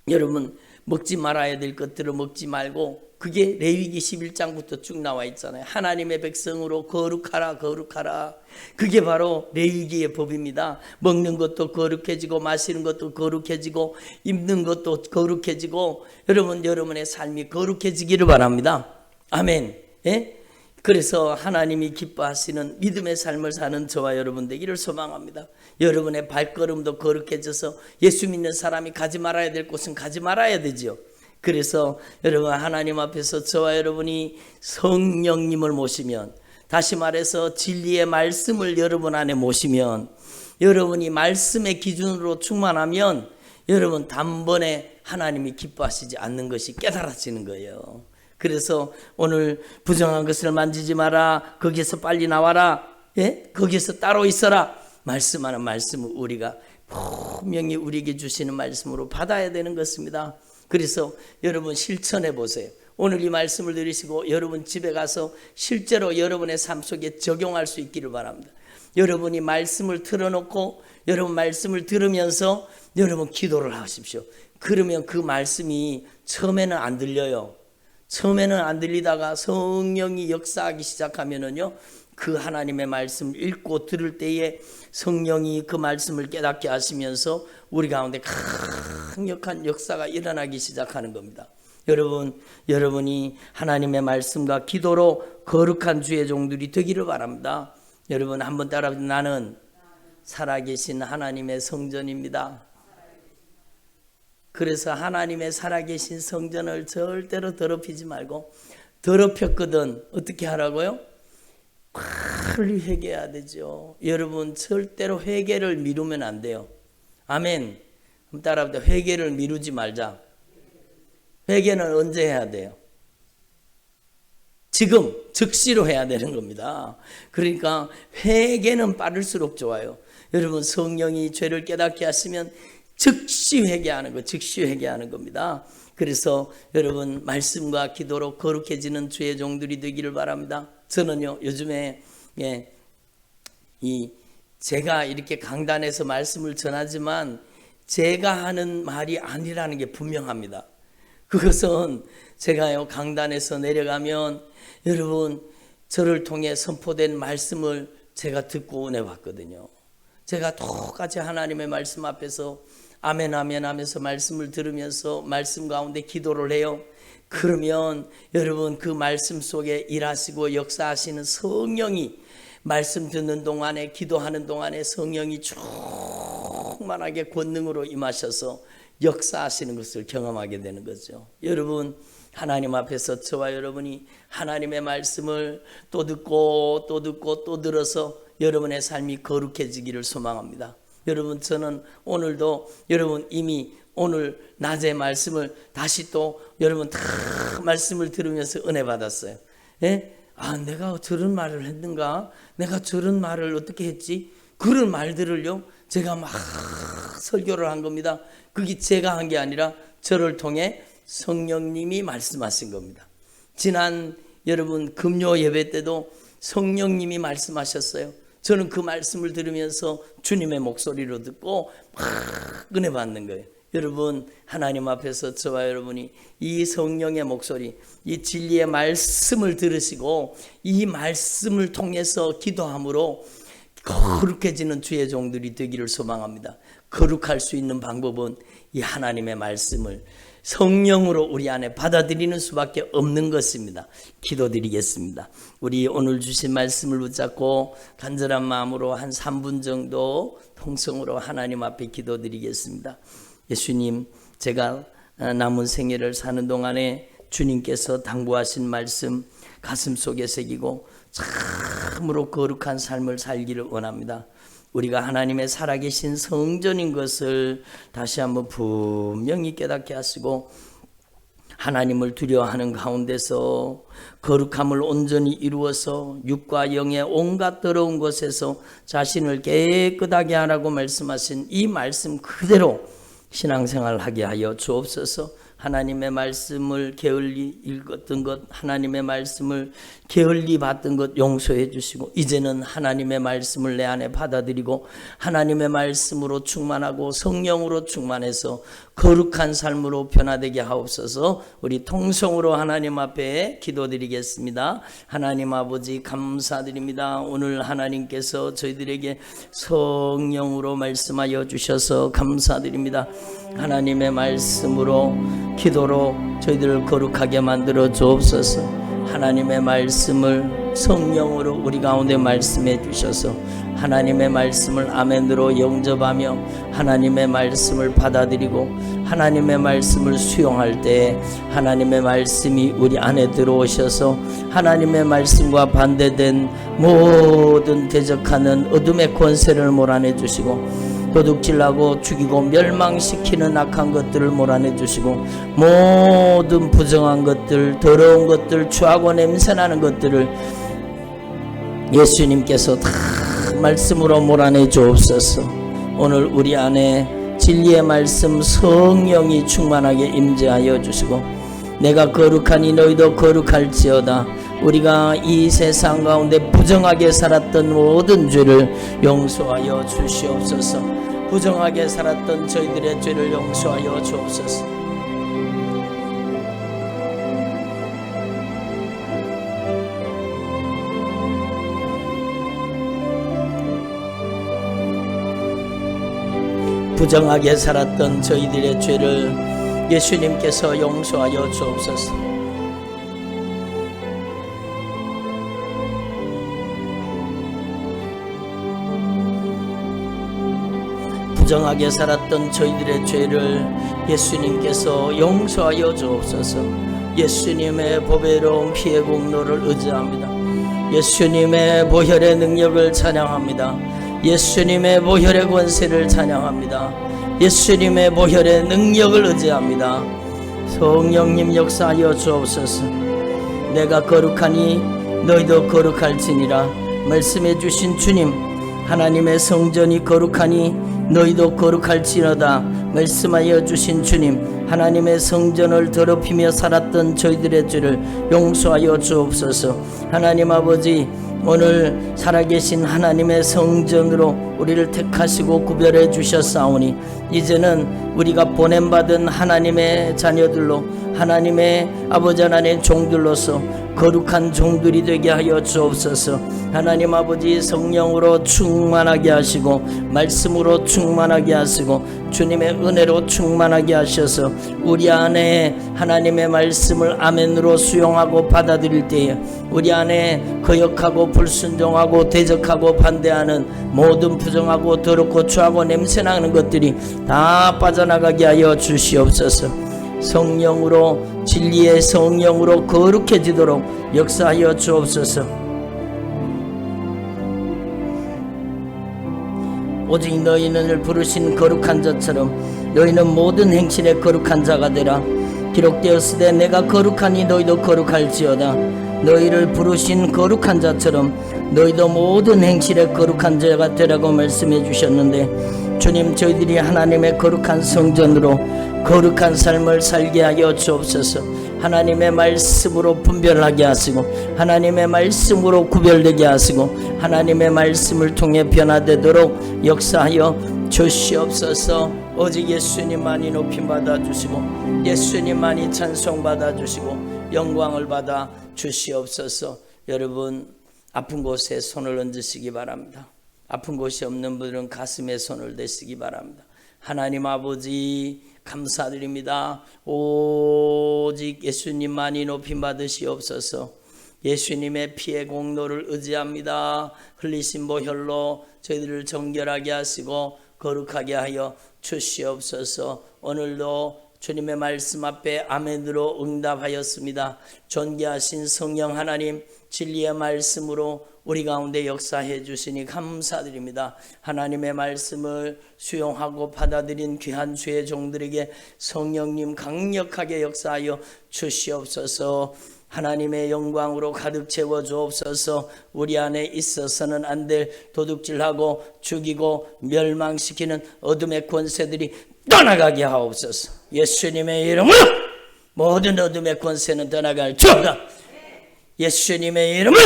여러분 먹지 말아야 될 것들을 먹지 말고, 그게 레위기 11장부터 쭉 나와 있잖아요. 하나님의 백성으로 거룩하라 거룩하라. 그게 바로 레위기의 법입니다. 먹는 것도 거룩해지고 마시는 것도 거룩해지고 입는 것도 거룩해지고 여러분의 삶이 거룩해지기를 바랍니다. 아멘. 예? 그래서 하나님이 기뻐하시는 믿음의 삶을 사는 저와 여러분 되기를 소망합니다. 여러분의 발걸음도 거룩해져서 예수 믿는 사람이 가지 말아야 될 곳은 가지 말아야 되지요. 그래서 여러분 하나님 앞에서 저와 여러분이 성령님을 모시면, 다시 말해서 진리의 말씀을 여러분 안에 모시면, 여러분이 말씀의 기준으로 충만하면 여러분 단번에 하나님이 기뻐하시지 않는 것이 깨달아지는 거예요. 그래서 오늘 부정한 것을 만지지 마라, 거기에서 빨리 나와라, 예? 거기에서 따로 있어라, 말씀하는 말씀을 우리가 분명히 우리에게 주시는 말씀으로 받아야 되는 것입니다. 그래서 여러분 실천해 보세요. 오늘 이 말씀을 들으시고 여러분 집에 가서 실제로 여러분의 삶 속에 적용할 수 있기를 바랍니다. 여러분이 말씀을 틀어놓고 여러분 말씀을 들으면서 여러분 기도를 하십시오. 그러면 그 말씀이 처음에는 안 들려요. 처음에는 안 들리다가 성령이 역사하기 시작하면은요, 그 하나님의 말씀을 읽고 들을 때에 성령이 그 말씀을 깨닫게 하시면서 우리 가운데 강력한 역사가 일어나기 시작하는 겁니다. 여러분이 하나님의 말씀과 기도로 거룩한 주의 종들이 되기를 바랍니다. 여러분 한번 따라합시다. 나는 살아계신 하나님의 성전입니다. 그래서 하나님의 살아계신 성전을 절대로 더럽히지 말고, 더럽혔거든 어떻게 하라고요? 빨리 회개해야 되죠. 여러분 절대로 회개를 미루면 안 돼요. 아멘. 한번 따라합시다. 회개를 미루지 말자. 회개는 언제 해야 돼요? 지금 즉시로 해야 되는 겁니다. 그러니까 회개는 빠를수록 좋아요. 여러분 성령이 죄를 깨닫게 하시면 즉시 회개하는 거, 즉시 회개하는 겁니다. 그래서 여러분 말씀과 기도로 거룩해지는 주의 종들이 되기를 바랍니다. 저는요 요즘에 제가 이렇게 강단에서 말씀을 전하지만 제가 하는 말이 아니라는 게 분명합니다. 그것은 제가요 강단에서 내려가면 여러분 저를 통해 선포된 말씀을 제가 듣고 내봤거든요. 제가 똑같이 하나님의 말씀 앞에서 아멘 아멘 하면서 말씀을 들으면서 말씀 가운데 기도를 해요. 그러면 여러분 그 말씀 속에 일하시고 역사하시는 성령이, 말씀 듣는 동안에 기도하는 동안에 성령이 충만하게 권능으로 임하셔서 역사하시는 것을 경험하게 되는 거죠. 여러분 하나님 앞에서 저와 여러분이 하나님의 말씀을 또 듣고 또 듣고 또 들어서 여러분의 삶이 거룩해지기를 소망합니다. 여러분 저는 오늘도 여러분 이미 오늘 낮의 말씀을 다시 또 여러분 다 말씀을 들으면서 은혜 받았어요. 예? 아 내가 저런 말을 했는가? 내가 저런 말을 어떻게 했지? 그런 말들을요 제가 막 설교를 한 겁니다. 그게 제가 한 게 아니라 저를 통해 성령님이 말씀하신 겁니다. 지난 여러분 금요 예배 때도 성령님이 말씀하셨어요. 저는 그 말씀을 들으면서 주님의 목소리로 듣고 막 은혜 받는 거예요. 여러분 하나님 앞에서 저와 여러분이 이 성령의 목소리, 이 진리의 말씀을 들으시고 이 말씀을 통해서 기도함으로 거룩해지는 주의 종들이 되기를 소망합니다. 거룩할 수 있는 방법은 이 하나님의 말씀을 성령으로 우리 안에 받아들이는 수밖에 없는 것입니다. 기도드리겠습니다. 우리 오늘 주신 말씀을 붙잡고 간절한 마음으로 한 3분 정도 통성으로 하나님 앞에 기도드리겠습니다. 예수님, 제가 남은 생애를 사는 동안에 주님께서 당부하신 말씀 가슴 속에 새기고 참으로 거룩한 삶을 살기를 원합니다. 우리가 하나님의 살아계신 성전인 것을 다시 한번 분명히 깨닫게 하시고 하나님을 두려워하는 가운데서 거룩함을 온전히 이루어서 육과 영의 온갖 더러운 것에서 자신을 깨끗하게 하라고 말씀하신 이 말씀 그대로 신앙생활을 하게 하여 주옵소서. 하나님의 말씀을 게을리 읽었던 것, 하나님의 말씀을 게을리 봤던 것 용서해 주시고, 이제는 하나님의 말씀을 내 안에 받아들이고 하나님의 말씀으로 충만하고 성령으로 충만해서 거룩한 삶으로 변화되게 하옵소서. 우리 통성으로 하나님 앞에 기도드리겠습니다. 하나님 아버지 감사드립니다. 오늘 하나님께서 저희들에게 성령으로 말씀하여 주셔서 감사드립니다. 하나님의 말씀으로 기도로 저희들을 거룩하게 만들어 주옵소서. 하나님의 말씀을 성령으로 우리 가운데 말씀해 주셔서 하나님의 말씀을 아멘으로 영접하며 하나님의 말씀을 받아들이고 하나님의 말씀을 수용할 때 하나님의 말씀이 우리 안에 들어오셔서 하나님의 말씀과 반대된 모든 대적하는 어둠의 권세를 몰아내 주시고 도둑질하고 죽이고 멸망시키는 악한 것들을 몰아내 주시고 모든 부정한 것들, 더러운 것들, 추하고 냄새나는 것들을 예수님께서 다 말씀으로 몰아내 주옵소서. 오늘 우리 안에 진리의 말씀 성령이 충만하게 임재하여 주시고 내가 거룩하니 너희도 거룩할지어다. 우리가 이 세상 가운데 부정하게 살았던 모든 죄를 용서하여 주시옵소서. 부정하게 살았던 저희들의 죄를 용서하여 주옵소서. 부정하게 살았던 저희들의 죄를 예수님께서 용서하여 주옵소서. 부정하게 살았던 저희들의 죄를 예수님께서 용서하여 주옵소서. 예수님의 보배로운 피의 공로를 의지합니다. 예수님의 보혈의 능력을 찬양합니다. 예수님의 보혈의 권세를 찬양합니다. 예수님의 보혈의 능력을 의지합니다. 성령님 역사하여 주옵소서. 내가 거룩하니 너희도 거룩할지니라 말씀해 주신 주님, 하나님의 성전이 거룩하니 너희도 거룩할지어다 말씀하여 주신 주님, 하나님의 성전을 더럽히며 살았던 저희들의 죄를 용서하여 주옵소서. 하나님 아버지, 오늘 살아계신 하나님의 성전으로 우리를 택하시고 구별해 주셨사오니 이제는 우리가 보냄받은 하나님의 자녀들로 하나님의 아버지 하나님의 종들로서 거룩한 종들이 되게 하여 주옵소서. 하나님 아버지, 성령으로 충만하게 하시고 말씀으로 충만하게 하시고 주님의 은혜로 충만하게 하셔서 우리 안에 하나님의 말씀을 아멘으로 수용하고 받아들일 때에 우리 안에 거역하고 불순종하고 대적하고 반대하는 모든 부정하고 더럽고 추하고 냄새나는 것들이 다 빠져나가게 하여 주시옵소서. 성령으로, 진리의 성령으로 거룩해지도록 역사하여 주옵소서. 오직 너희는 부르신 거룩한 자처럼 너희는 모든 행실에 거룩한 자가 되라. 기록되었으되 내가 거룩하니 너희도 거룩할지어다. 너희를 부르신 거룩한 자처럼 너희도 모든 행실에 거룩한 자가 되라고 말씀해 주셨는데, 주님, 저희들이 하나님의 거룩한 성전으로 거룩한 삶을 살게 하여 주옵소서. 하나님의 말씀으로 분별하게 하시고 하나님의 말씀으로 구별되게 하시고 하나님의 말씀을 통해 변화되도록 역사하여 주시옵소서. 오직 예수님만이 높임 받아 주시고 예수님만이 찬송 받아 주시고 영광을 받아 주시옵소서. 여러분, 아픈 곳에 손을 얹으시기 바랍니다. 아픈 곳이 없는 분들은 가슴에 손을 대시기 바랍니다. 하나님 아버지, 감사드립니다. 오직 예수님만이 높임 받으시옵소서. 예수님의 피의 공로를 의지합니다. 흘리신 보혈로 저희들을 정결하게 하시고 거룩하게 하여 주시옵소서. 오늘도 주님의 말씀 앞에 아멘으로 응답하였습니다. 존귀하신 성령 하나님, 진리의 말씀으로 우리 가운데 역사해 주시니 감사드립니다. 하나님의 말씀을 수용하고 받아들인 귀한 주의 종들에게 성령님 강력하게 역사하여 주시옵소서. 하나님의 영광으로 가득 채워 주옵소서. 우리 안에 있어서는 안 될 도둑질하고 죽이고 멸망시키는 어둠의 권세들이 떠나가게 하옵소서. 예수님의 이름으로 모든 어둠의 권세는 떠나갈지어다. 예수님의 이름으로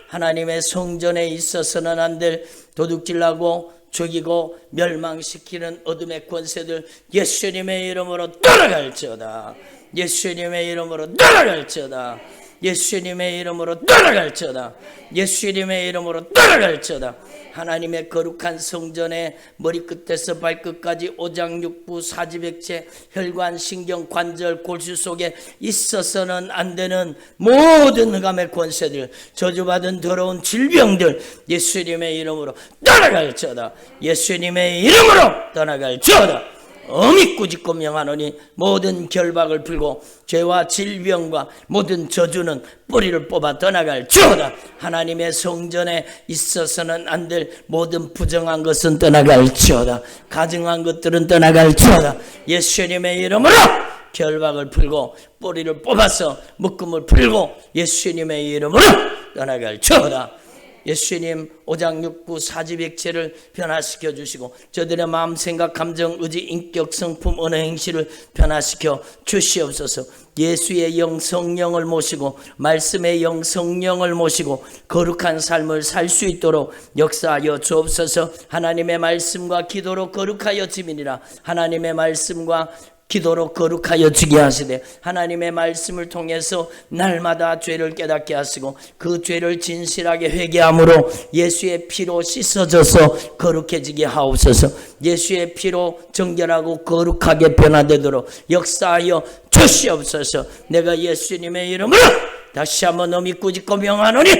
하나님의 성전에 있어서는 안 될 도둑질하고 죽이고 멸망시키는 어둠의 권세들 예수님의 이름으로 떠나갈지어다. 예수님의 이름으로 떠나갈지어다. 예수님의 이름으로 떠나갈지어다. 예수님의 이름으로 떠나갈지어다. 하나님의 거룩한 성전에 머리끝에서 발끝까지 오장육부 사지백체 혈관 신경 관절 골수 속에 있어서는 안 되는 모든 흑암의 권세들 저주받은 더러운 질병들 예수님의 이름으로 떠나갈지어다. 예수님의 이름으로 떠나갈지어다. 엄히 꾸짖고 명하노니 모든 결박을 풀고 죄와 질병과 모든 저주는 뿌리를 뽑아 떠나갈지어다. 하나님의 성전에 있어서는 안 될 모든 부정한 것은 떠나갈지어다. 가증한 것들은 떠나갈지어다. 예수님의 이름으로 결박을 풀고 뿌리를 뽑아서 묶음을 풀고 예수님의 이름으로 떠나갈지어다. 예수님 오장육부 사지백체를 변화시켜 주시고 저들의 마음 생각 감정 의지 인격 성품 언어 행실을 변화시켜 주시옵소서. 예수의 영 성령을 모시고 말씀의 영 성령을 모시고 거룩한 삶을 살 수 있도록 역사하여 주옵소서. 하나님의 말씀과 기도로 거룩하여 지민이라. 하나님의 말씀과 기도로 거룩하여 주게 하시되 하나님의 말씀을 통해서 날마다 죄를 깨닫게 하시고 그 죄를 진실하게 회개함으로 예수의 피로 씻어져서 거룩해지게 하옵소서. 예수의 피로 정결하고 거룩하게 변화되도록 역사하여 주시옵소서. 내가 예수님의 이름으로 다시 한번 엄히 꾸짖고 명하노니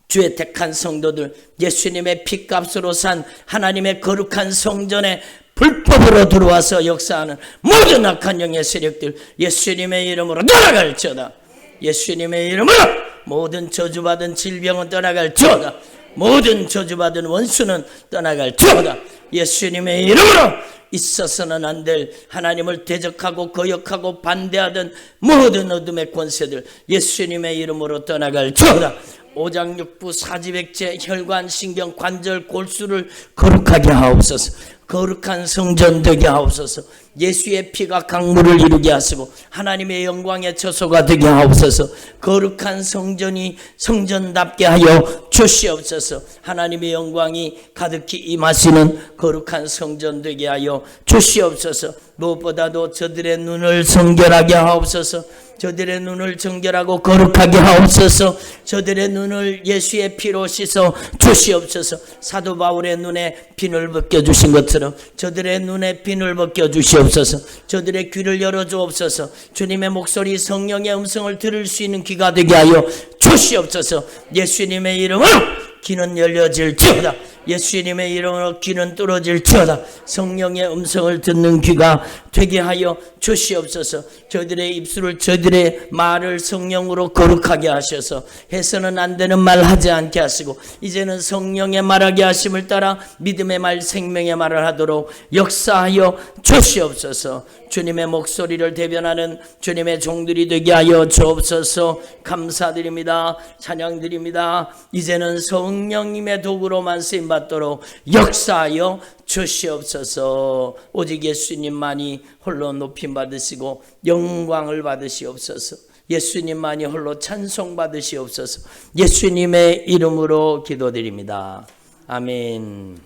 주의 택한 성도들 예수님의 피값으로 산 하나님의 거룩한 성전에 불법으로 들어와서 역사하는 모든 악한 영의 세력들 예수님의 이름으로 떠나갈지어다. 예수님의 이름으로 모든 저주받은 질병은 떠나갈지어다. 모든 저주받은 원수는 떠나갈지어다. 예수님의 이름으로 있어서는 안 될 하나님을 대적하고 거역하고 반대하던 모든 어둠의 권세들 예수님의 이름으로 떠나갈지어다. 오장육부 사지백체 혈관 신경 관절 골수를 거룩하게 하옵소서. 거룩한 성전 되게 하옵소서. 예수의 피가 강물을 이루게 하시고 하나님의 영광의 처소가 되게 하옵소서. 거룩한 성전이 성전답게 하여 주시옵소서. 하나님의 영광이 가득히 임하시는 거룩한 성전 되게 하여 주시옵소서. 무엇보다도 저들의 눈을 정결하게 하옵소서. 저들의 눈을 정결하고 거룩하게 하옵소서. 저들의 눈을 예수의 피로 씻어 주시옵소서. 사도 바울의 눈에 비늘 벗겨주신 것처럼 저들의 눈에 비늘 벗겨주시옵소서. 저들의 귀를 열어주옵소서. 주님의 목소리 성령의 음성을 들을 수 있는 귀가 되게 하여 주시옵소서. 예수님의 이름으로 귀는 열려질지어다. 예수님의 이름으로 귀는 뚫어질지어다. 성령의 음성을 듣는 귀가 되게 하여 주시옵소서. 저들의 입술을 저들의 말을 성령으로 거룩하게 하셔서 해서는 안 되는 말 하지 않게 하시고 이제는 성령의 말하게 하심을 따라 믿음의 말 생명의 말을 하도록 역사하여 주시옵소서. 주님의 목소리를 대변하는 주님의 종들이 되게 하여 주옵소서. 감사드립니다. 찬양드립니다. 이제는 성령님의 도구로만 쓰임받도록 역사하여 주시옵소서. 오직 예수님만이 홀로 높임 받으시고 영광을 받으시옵소서. 예수님만이 홀로 찬송 받으시옵소서. 예수님의 이름으로 기도드립니다. 아멘.